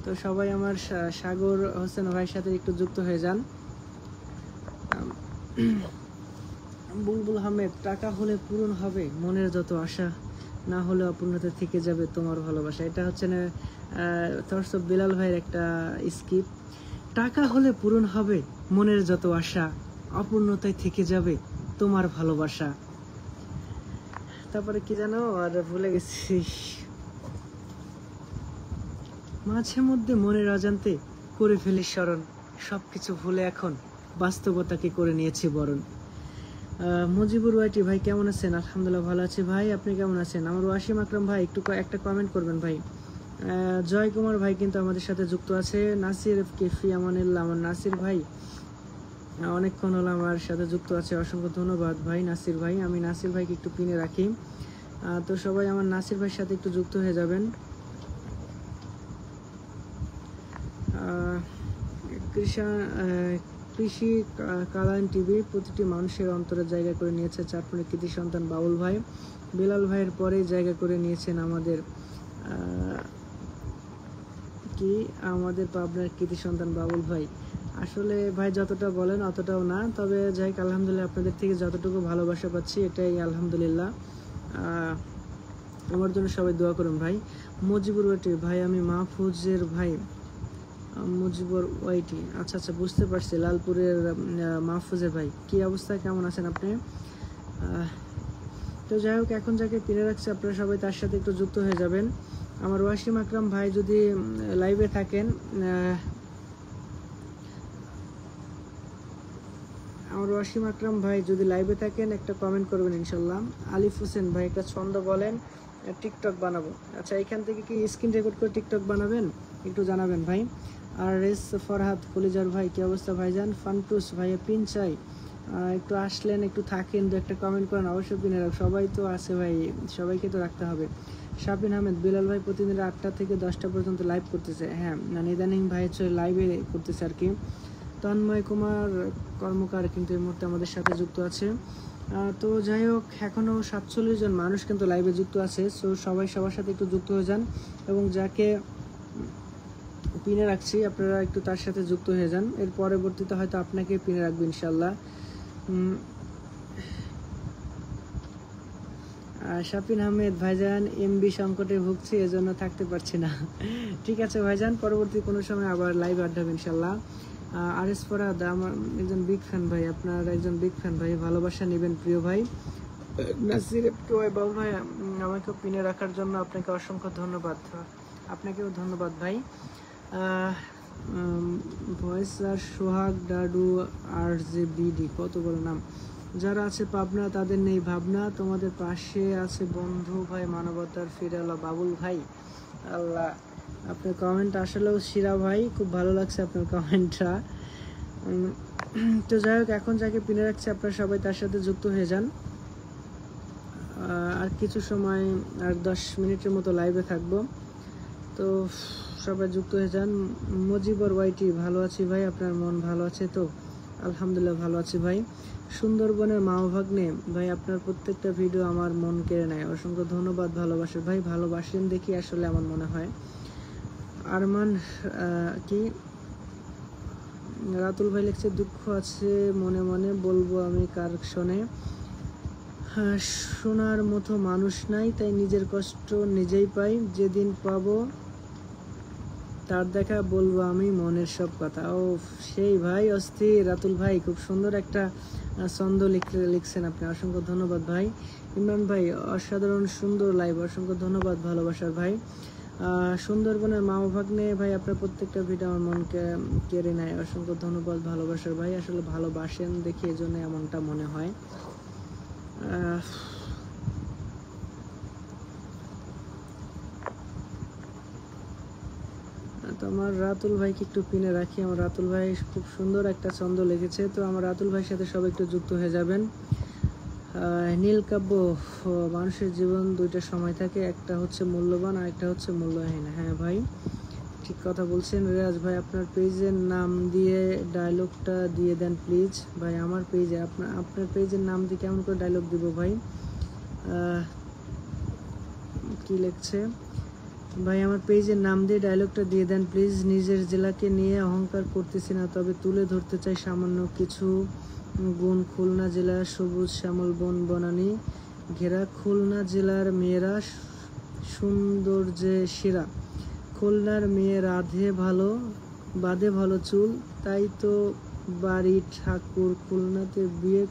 তো সবাই আমার সাগর হোসেন ভাইয়ের সাথে একটু যুক্ত হয়ে যান। বুলবুল আহমেদ, টাকা হলে পূরণ হবে মনের যত আশা, না হলে অপূর্ণতা থেকে যাবে তোমার ভালোবাসা। এটা হচ্ছে না তরসব বিলাল ভাইয়ের একটা স্কিপ। টাকা হলে পূরণ হবে মনের যত আশা, অপূর্ণতায় থেকে যাবে তোমার ভালোবাসা। তারপরে কি জানো আর ভুলে গেছি। মাঝে মধ্যে মনের অজান্তে করে ফেলি স্মরণ, সবকিছু ভুলে এখন বাস্তবতাকে করে নিয়েছি বরণ। মুজিবুর ওয়াইটি ভাই কেমন আছেন? আলহামদুলিল্লাহ ভালো আছি ভাই, আপনি কেমন আছেন? আমার ওয়াসিম আকরাম ভাই একটু একটা কমেন্ট করবেন ভাই। জয় কুমার ভাই কিন্তু আমাদের সাথে যুক্ত আছে। নাসির কেফি আমানুল্লাহ, আমার নাসির ভাই অনেকক্ষণ হলো আমার সাথে যুক্ত আছে, অসংখ্য ধন্যবাদ ভাই নাসির ভাই। আমি নাসির ভাইকে একটু পিনে রাখি। তো সবাই আমার নাসির ভাইয়ের সাথে একটু যুক্ত হয়ে যাবেন। কৃষি কালাইন টিভি প্রতিটি মানুষের অন্তরে জায়গা করে নিয়েছে চাঁদপুরের কৃতি সন্তান বাউল ভাই। বিলাল ভাইয়ের পরেই জায়গা করে নিয়েছেন আমাদের পাবনার কৃতি সন্তান বাউল ভাই। আসলে ভাই যতটা বলেন অতটাও না, তবে যাই আলহামদুলিল্লাহ আপনাদের থেকে যতটুকু ভালোবাসা পাচ্ছি এটাই আলহামদুলিল্লাহ। আমার জন্য সবাই দোয়া করুন ভাই। মুজিবুর ওয়াইটি ভাই, আমি মাহফুজের ভাই। মুজিবুর ওয়াইটি, আচ্ছা আচ্ছা বুঝতে পারছি, লালপুরের মাহফুজের ভাই। কি অবস্থা, কেমন আছেন আপনি? তো যাই হোক, এখন যাকে পিনে রাখছে আপনারা সবাই তার সাথে একটু যুক্ত হয়ে যাবেন। আমার ওয়াসিম আকরাম ভাই যদি লাইভে থাকেন, একটা কমেন্ট করবেন ইনশাল্লাহ। আলিফ হোসেন ভাই একটা ছন্দ বলেন, টিকটক বানাবো। আচ্ছা, এখান থেকে কি স্ক্রিন রেকর্ড করে টিকটক বানাবেন? একটু জানাবেন ভাই। আর এস ফরহাদ কলিজার ভাই, কি অবস্থা ভাইজান? ফান্টুস ভাইয়া পিন চাই, একটু আসলেন, একটু থাকেন, দু একটা কমেন্ট করেন, অবশ্যই পিনে রাখ। সবাই তো আছে ভাই, সবাইকে তো রাখতে হবে। শাবিন আহমেদ, বিলাল ভাই প্রতিদিন 8টা থেকে 10টা পর্যন্ত লাইভ করতেছে। হ্যাঁ, ইদানিং ভাই হচ্ছে লাইভে করতেছে আর কি। তন্ময় কুমার কর্মকার কিন্তু এই মুহূর্তে আমাদের সাথে যুক্ত আছে। তো যাই হোক, এখনও 47 জন মানুষ কিন্তু লাইভে যুক্ত আছে। সো সবাই সবার সাথে একটু যুক্ত হয়ে যান, এবং যাকে পিনে রাখছি আপনারা একটু তার সাথে যুক্ত হয়ে যান। এর পরবর্তীতে হয়তো আপনাকে পিনে রাখবো ইনশাল্লাহ। শাফিন আহমেদ, ভাইজান এমবি সংকটে ভুগছি, এজন্য থাকতে পারছি না। ঠিক আছে ভাইজান, পরবর্তী কোনো সময় আবার লাইভ আড্ডা হবে ইনশাল্লাহ। আর এস ফরহাদ, আমার একজন বিগ ফ্যান ভাই, আপনার একজন বিগ ফ্যান ভাই, ভালোবাসা নেবেন প্রিয় ভাই। নাসির বাবু ভাই, আমাকে পিনে রাখার জন্য আপনাকে অসংখ্য ধন্যবাদ। আপনাকেও ধন্যবাদ ভাই। ভয়েস আর সোহাগ ডাডু আর যে বিডি, কত বড় নাম। যারা আছে পাবনা তাদের নেই ভাবনা, তোমাদের পাশে আছে বন্ধু ভাই, মানবতার ফিরালা বাবুল ভাই। আল্লাহ, আপনার কমেন্ট আসলেও শিরা ভাই, খুব ভালো লাগছে আপনার কমেন্টটা। তো যাই হোক, এখন যাকে পিনে রাখছে আপনারা সবাই তার সাথে যুক্ত হয়ে যান। আর কিছু সময়, আর 10 মিনিটের মতো লাইভে থাকবো, তো সবাই যুক্ত হয়ে যান। মুজিবুর ওয়াইটি, ভালো আছি ভাই, আপনার মন ভালো আছে তো? আলহামদুলিল্লাহ ভালো আছি ভাই। সুন্দরবনের মা ভাগ্নে ভাই, আপনার প্রত্যেকটা ভিডিও আমার মন কেড়ে নেয়, অসংখ্য ধন্যবাদ ভালোবাসেন ভাই। ভালোবাসেন দেখি আসলে আমার মনে হয়। আরমান কি রাতুল ভাই লিখছে, দুঃখ আছে মনে মনে, বলবো আমি কার শোনে, শোনার মতো মানুষ নাই, তাই নিজের কষ্ট নিজেই পাই, যেদিন পাবো তার দেখা বলবো আমি মনের সব কথা। ও সেই ভাই অস্থির, রাতুল ভাই খুব সুন্দর একটা ছন্দ লিখছেন আপনি, অসংখ্য ধন্যবাদ ভাই। ইমরান ভাই, অসাধারণ সুন্দর লাইভ, অসংখ্য ধন্যবাদ ভালোবাসার ভাই। সুন্দরবনের মা ভাগ্নে ভাই, আপনার প্রত্যেকটা ভিডিও আমার মনকে কেড়ে নেয়, অসংখ্য ধন্যবাদ ভালোবাসার ভাই। আসলে ভালোবাসেন দেখি এই জন্য এমনটা মনে হয়। তো আমার রাতুল ভাইকে একটু পিনে রাখি। আমার রাতুল ভাই খুব সুন্দর একটা ছন্দ লিখেছে, তো আমার রাতুল ভাইয়ের সাথে সবাই একটু যুক্ত হয়ে যাবেন। নীলকাব্য, মানুষের জীবন দুইটা সময় থাকে, একটা হচ্ছে মূল্যবান আর একটা হচ্ছে মূল্যহীন। হ্যাঁ ভাই, ঠিক কথা বলছেন। রিয়াজ ভাই আপনার পেজের নাম দিয়ে ডায়লগটা দিয়ে দেন প্লিজ। ভাই আমার পেজে আপনার পেজের নাম দিয়ে কেমন করে ডায়লগ দিব ভাই? কি লিখছে ভাই? আমার পেজের নাম দিয়ে ডায়লগটা দিয়ে দেন প্লিজ। নিজের জেলাকে নিয়ে অহংকার করতেছি না, তবে তুলে ধরতে চাই সামান্য কিছু গুণ। খুলনা জেলা সবুজ শ্যামল বন বনানী ঘেরা। খুলনা জেলার মেয়েরা সৌন্দর্যে সেরা। খুলনার মেয়ে বাঁধে ভালো চুল, তাই তো বাড়ি ঠাকুর খুলনাতে বিয়ে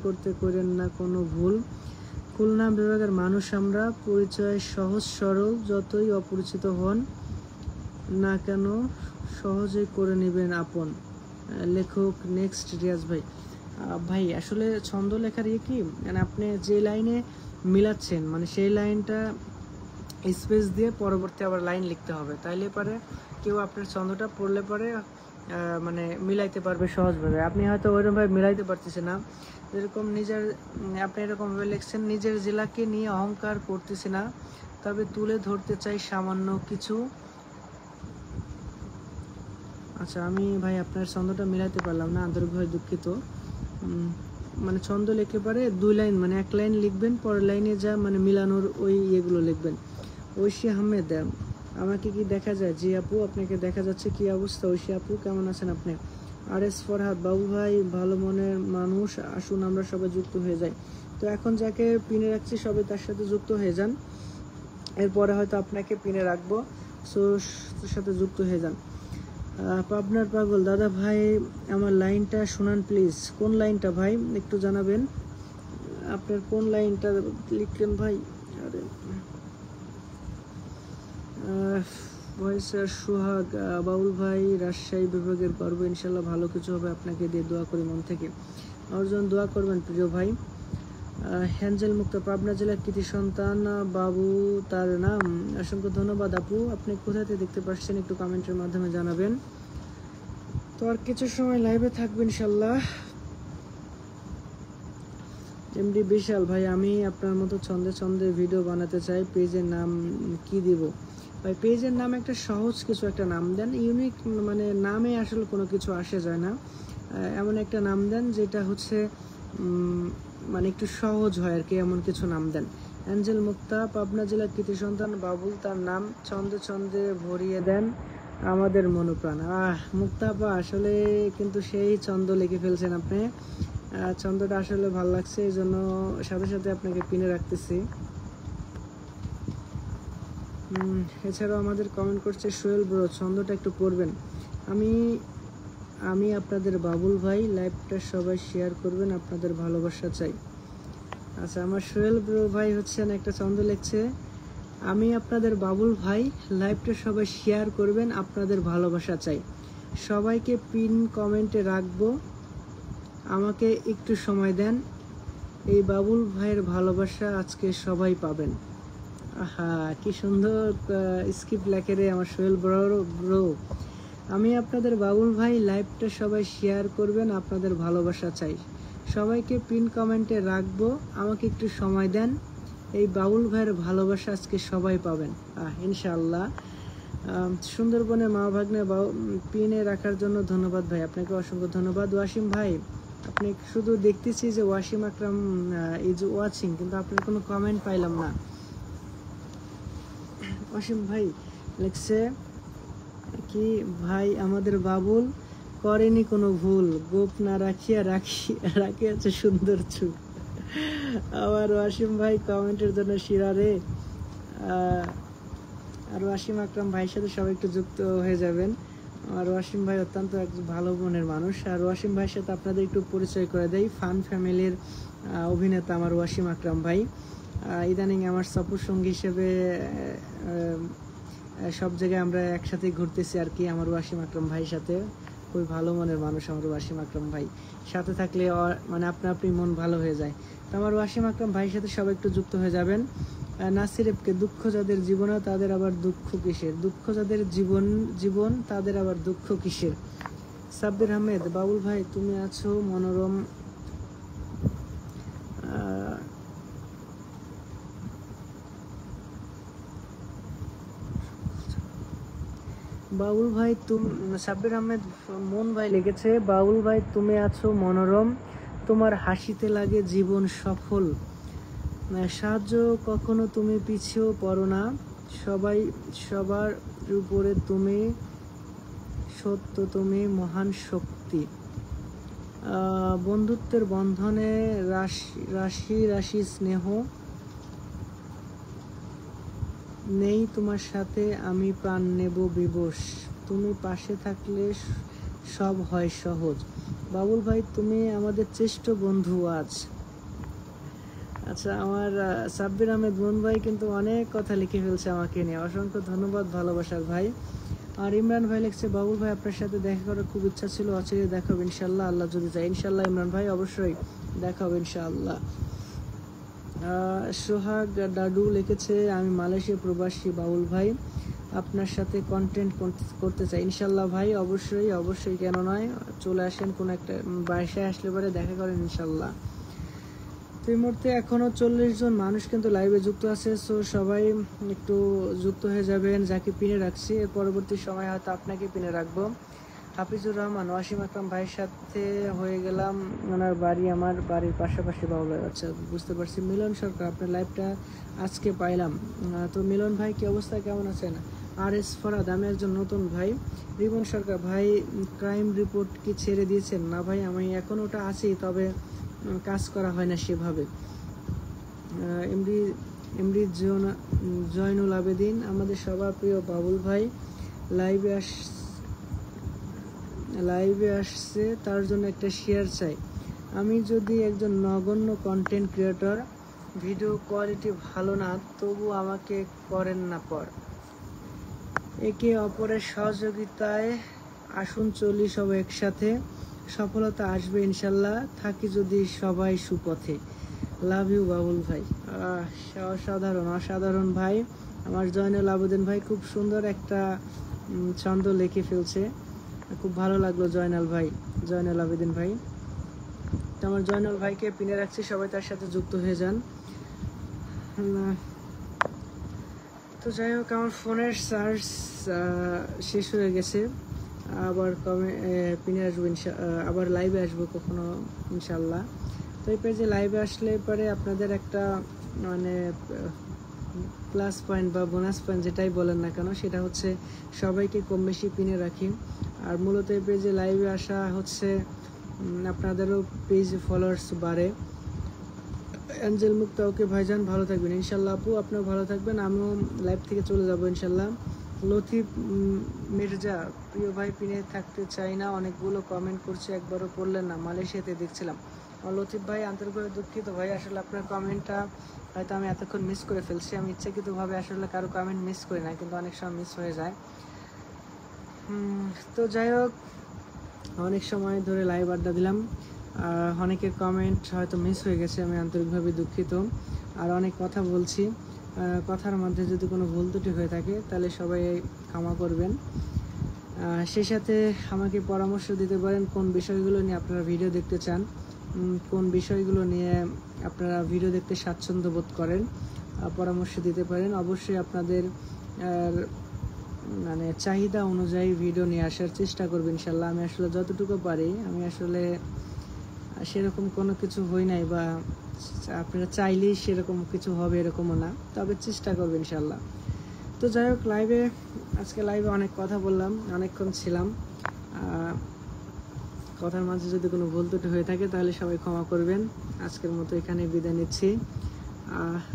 করতে করেন না কোনো ভুল। খুলনা বিভাগের মানুষ আমরা, পরিচয় সহজ সরল, যতই অপরিচিত হন না কেন সহজেই করে নেবেন আপন। লেখক নেক্সট রিয়াজ ভাই। ভাই আসলে ছন্দ লেখার কি মানে আপনি যে লাইনে মিলাচ্ছেন মানে সেই লাইনটা স্পেস দিয়ে পরবর্তী আবার লাইন লিখতে হবে, তাইলে পরে কেউ আপনার ছন্দটা পড়লে পরে মানে মিলাইতে পারবে সহজভাবে। আপনি হয়তো ওইরকমভাবে মিলাইতে পারতেছেন না, যেরকম আপনি এরকমভাবে লিখছেন, নিজের জেলাকে নিয়ে অহংকার করতেছি না, তবে তুলে ধরতে চাই সামান্য কিছু। আচ্ছা আমি ভাই আপনার ছন্দটা মিলাইতে পারলাম না, আন্তরিকভাবে দুঃখিত। মানে ছন্দ লিখে পারে 2 লাইন মানে 1 লাইন লিখবেন, পরের লাইনে যা মানে মিলানোর ওই ইয়েগুলো লিখবেন। ঐশী আহমেদ আমাকে কি দেখা যায়? জি আপু আপনাকে দেখা যাচ্ছে। কি অবস্থা ঐশী আপু, কেমন আছেন আপনি? RS ফরহাদ বাবু ভাই ভালো মনের মানুষ, আসুন আমরা সবাই যুক্ত হয়ে যাই। তো এখন যাকে পিনে রাখছি সবাই তার সাথে যুক্ত হয়ে যান, এরপরে হয়তো আপনাকে পিনে রাখবো, সো তার সাথে যুক্ত হয়ে যান। পাবনার পাগল দাদা ভাই আমার লাইনটা শোনান প্লিজ। কোন লাইনটা ভাই একটু জানাবেন, আপনার কোন লাইনটা লিখলেন ভাই? আরে ভয়েসের সোহাগ বাউল ভাই রাজশাহী বিভাগের পারবো ইনশাল্লাহ, ভালো কিছু হবে, আপনাকে দিয়ে দোয়া করি মন থেকে। অর্জন দোয়া করবেন প্রিয় ভাই। হ্যাঞ্জেল মুক্তা পাবনা জেলার কৃতি সন্তান বাবু তার নাম। অসংখ্য ধন্যবাদ আপু, আপনি কোথাতে দেখতে পাচ্ছেন একটু কমেন্টের মাধ্যমে জানাবেন। তো আর কিছু সময় লাইভে থাকবেন ইনশাল্লাহ। এমডি বিশাল ভাই আমি আপনার মতো ছন্দে ছন্দে ভিডিও বানাতে চাই, পেজের নাম কি দিব ভাই? পেজের নাম একটা সহজ কিছু একটা নাম দেন, ইউনিক মানে নামে আসলে কোনো কিছু আসে যায় না, এমন একটা নাম দেন যেটা হচ্ছে মানে একটু সহজ হয় আর কি, এমন কিছু নাম দেন। অ্যাঞ্জেল মুক্তা পাবনা জেলার কৃতি সন্তান বাবুল তার নাম, ছন্দে ছন্দে ভরিয়ে দেন আমাদের মনোপ্রাণ। মুক্তা আপা আসলে কিন্তু সেই ছন্দ লিখে ফেলছেন আপনি, ছন্দটা আসলে ভালো লাগছে, এই জন্য সাথে সাথে আপনাকে পিনে রাখতেছি। এছাড়াও আমাদের কমেন্ট করছে সোহেল ব্রো, ছন্দটা একটু পড়বেন। আমি আপনাদের বাবুল ভাই, লাইভটা সবাই শেয়ার করবেন, আপনাদের ভালোবাসা চাই। আচ্ছা আমার সোহেল ব্রো ভাই হচ্ছেন একটা ছন্দ লিখছে, আমি আপনাদের বাবুল ভাই, লাইভটা সবাই শেয়ার করবেন, আপনাদের ভালোবাসা চাই। সবাইকে পিন কমেন্টে রাখবো, আমাকে একটু সময় দেন, এই বাবুল ভাইয়ের ভালোবাসা আজকে সবাই পাবেন। আহা কি সুন্দর স্ক্রিপ্ট লেখে রে আমার সোহেল ব্রো। আমি আপনাদের বাবুল ভাই, লাইভটা সবাই শেয়ার করবেন, আপনাদের ভালোবাসা চাই। সবাইকে পিন কমেন্টে রাখবো, আমাকে একটু সময় দেন, এই বাবুল ভাইয়ের ভালোবাসা আজকে সবাই পাবেন ইনশাআল্লাহ। সুন্দরবনে মা ভাগ্নে পিনে রাখার জন্য ধন্যবাদ ভাই, আপনাকে অসংখ্য ধন্যবাদ। ওয়াসিম ভাই আপনি শুধু দেখতেছি যে ওয়াসিম আকরাম ইজ ওয়াচিং, কিন্তু আপনার কোনো কমেন্ট পাইলাম না। ওয়াসিম ভাই লিখছে কি ভাই, আমাদের বাবুল করেনি কোনো ভুল, গোপ না রাখিয়াছে সুন্দর চুল। আবার ওয়াসিম ভাই কমেন্টের জন্য শিরারে। আর ওয়াসিম আকরাম ভাইয়ের সাথে সবাই একটু যুক্ত হয়ে যাবেন। আর ওয়াসিম ভাই অত্যন্ত এক ভালো মনের মানুষ। আর ওয়াসিম ভাইয়ের সাথে আপনাদের একটু পরিচয় করে দেই, ফান ফ্যামিলির অভিনেতা আমার ওয়াসিম আকরাম ভাই। ইদানিং আমার সফর সঙ্গী হিসেবে সব জায়গায় আমরা একসাথে ঘুরতেছি আর কি, আমার ওয়াসিম আকরাম ভাইয়ের সাথে। খুবই ভালো মনের মানুষ আমার ওয়াসিম আকরাম ভাই, সাথে থাকলে মানে আপনি মন ভালো হয়ে যায়। তো আমার ওয়াসিম আকরাম ভাইয়ের সাথে সবাই একটু যুক্ত হয়ে যাবেন। নাসির এফকে দুঃখ যাদের জীবনে তাদের আবার দুঃখ কিসের, দুঃখ যাদের জীবন তাদের আবার দুঃখ কিসের। সাব্বির আহমেদ বাবুল ভাই তুমি আছো মনোরম বাউল ভাই সাব্বির আহমেদ মন ভাই লিখেছে, বাউল ভাই তুমি আছো মনোরম, তোমার হাসিতে লাগে জীবন সফল, সাহায্য কখনো তুমি পিছিয়েও পড়ো না, সবাই সবার উপরে তুমি সত্য, তুমি মহান শক্তি, বন্ধুত্বের বন্ধনে রাশি রাশি স্নেহ, নেই তোমার সাথে আমি প্রাণ নেব বিবশ, তুমি পাশে থাকলে সব হয় সহজ। বাবুল ভাই তুমি আমাদের শ্রেষ্ঠ বন্ধু আজ। আচ্ছা, আমার সাব্বির আহমেদ মন ভাই কিন্তু অনেক কথা লিখে ফেলছে আমাকে নিয়ে, অসংখ্য ধন্যবাদ ভালোবাসার ভাই। আর ইমরান ভাই লিখছে, বাবুল ভাই আপনার সাথে দেখা করার খুব ইচ্ছা ছিল, অচিরে দেখা হবে ইনশাল্লাহ, আল্লাহ যদি চায় ইনশাল্লাহ। ইমরান ভাই অবশ্যই দেখা হবে ইনশাআল্লাহ। সোহাগ ডাডু লিখেছে, আমি মালয়েশিয়া প্রবাসী বাউল ভাই, আপনার সাথে কন্টেন্ট করতে চাই ইনশাল্লাহ। ভাই অবশ্যই অবশ্যই, কেন নয়, চলে আসেন, কোন একটা বাসায় আসলে পরে দেখা করেন ইনশাল্লাহ। তো এই মুহূর্তে এখনও 40 জন মানুষ কিন্তু লাইভে যুক্ত আছে, সো সবাই একটু যুক্ত হয়ে যাবেন। যাকে পিনে রাখছি এর পরবর্তী সময় হয়তো আপনাকে পিনে রাখবো। হাফিজুর রহমান, ওয়াসিম আকরাম ভাইয়ের সাথে হয়ে গেলাম, ওনার বাড়ি আমার বাড়ির পাশাপাশি বাউল ভাই। আচ্ছা, বুঝতে পারছি। মিলন সরকার, আপনার লাইভটা আজকে পাইলাম। তো মিলন ভাই কি অবস্থা, কেমন আছেন? আর এস ফরাদ, আমি একজন নতুন ভাই। রিবন সরকার ভাই, ক্রাইম রিপোর্ট কি ছেড়ে দিয়েছেন? না ভাই, আমি এখন ওটা আছি, তবে কাজ করা হয় না সেভাবে। এমডি জয়নুল আবেদিন, আমাদের সবার প্রিয় বাবুল ভাই লাইভে আসছে, তার জন্য একটা শেয়ার চাই। আমি যদি একজন নগণ্য কন্টেন্ট ক্রিয়েটর, ভিডিও কোয়ালিটি ভালো না, তবু আমাকে করেন না পর। একে অপরের সহযোগিতায় আসুন চলি সব একসাথে, সফলতা আসবে ইনশাল্লাহ, থাকি যদি সবাই সুপথে। লাভ ইউ বাবুল ভাই। অসাধারণ অসাধারণ ভাই। আমার জয়নুল আবেদিন ভাই খুব সুন্দর একটা ছন্দ লিখে ফেলছে, খুব ভালো লাগলো জয়নুল আবেদিন ভাই। তো আমার জয়নুল ভাইকে পিনে রাখছি, সবাই তার সাথে যুক্ত হয়ে যান। তো যাই হোক, আমার ফোনের চার্জ শেষ হয়ে গেছে, আবার পিনে আসবো, আবার লাইভে আসবো কখনো ইনশাল্লাহ। তো এই পেজে লাইভে আসলে পরে আপনাদের একটা মানে প্লাস পয়েন্ট বা বোনাস পয়েন্ট যেটাই বলেন না কেন, সেটা হচ্ছে সবাইকে কম বেশি পিনে রাখি। আর মূলত এই পেজে লাইভে আসা হচ্ছে আপনাদেরও পেজ ফলোয়ার্স বাড়ে। অ্যাঞ্জেল মুক্তা, ওকে ভাইজান ভালো থাকবেন ইনশাল্লাহ। আপু আপনিও ভালো থাকবেন, আমিও লাইভ থেকে চলে যাবো ইনশাল্লাহ। লতিফ মির্জা, প্রিয় ভাই পিনে থাকতে চাই না, অনেকগুলো কমেন্ট করছে, একবারও পড়লেন না, মালয়েশিয়াতে দেখছিলাম। লতিফ ভাই আন্তরিকভাবে দুঃখিত ভাই, আসলে আপনার কমেন্টটা হয়তো আমি এতক্ষণ মিস করে ফেলছি। আমি ইচ্ছাকৃতভাবে আসলে কারো কমেন্ট মিস করি না, কিন্তু অনেক সময় মিস হয়ে যায়। তো যাই হোক, অনেক সময় ধরে লাইভ আড্ডা দিলাম, অনেকের কমেন্ট হয়তো মিস হয়ে গেছে, আমি আন্তরিকভাবে দুঃখিত। আর অনেক কথা বলছি, কথার মধ্যে যদি কোনো ভুল ত্রুটি হয়ে থাকে তাহলে সবাই ক্ষমা করবেন। সেই সাথে আমাকে পরামর্শ দিতে পারেন কোন বিষয়গুলো নিয়ে আপনারা ভিডিও দেখতে চান, কোন বিষয়গুলো নিয়ে আপনারা ভিডিও দেখতে স্বাচ্ছন্দ্য বোধ করেন, পরামর্শ দিতে পারেন। অবশ্যই আপনাদের মানে চাহিদা অনুযায়ী ভিডিও নিয়ে আসার চেষ্টা করবেন ইনশাল্লাহ। আমি আসলে যতটুকু পারি, আমি আসলে সেরকম কোনো কিছু হই নাই, বা আপনারা চাইলেই সেরকম কিছু হবে এরকমও না, তবে চেষ্টা করবেন ইনশাল্লাহ। তো যাই হোক, আজকে লাইভে অনেক কথা বললাম, অনেকক্ষণ ছিলাম। কথার মাঝে যদি কোনো ভুল ত্রুটি হয়ে থাকে তাহলে সবাই ক্ষমা করবেন। আজকের মতো এখানে বিদায় নিচ্ছি।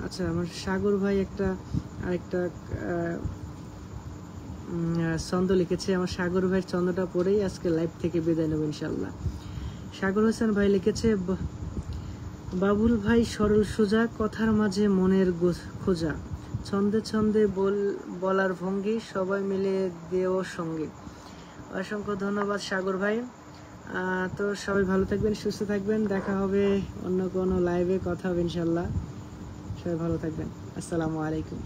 আচ্ছা, আমার সাগর ভাই আরেকটা ছন্দ লিখেছে, আমার সাগর ভাইয়ের ছন্দটা পড়েই আজকে লাইভ থেকে বিদায় নেব ইনশাল্লাহ। সাগর হোসেন ভাই লিখেছে, বাবুল ভাই সরল সোজা, কথার মাঝে মনের খোঁজা, ছন্দে ছন্দে বলার ভঙ্গি, সবাই মিলে দেও সঙ্গে। অসংখ্য ধন্যবাদ সাগর ভাই। তো সবাই ভালো থাকবেন, সুস্থ থাকবেন, দেখা হবে অন্য কোনো লাইভে, কথা হবে ইনশাল্লাহ। সবাই ভালো থাকবেন, আসসালামু আলাইকুম।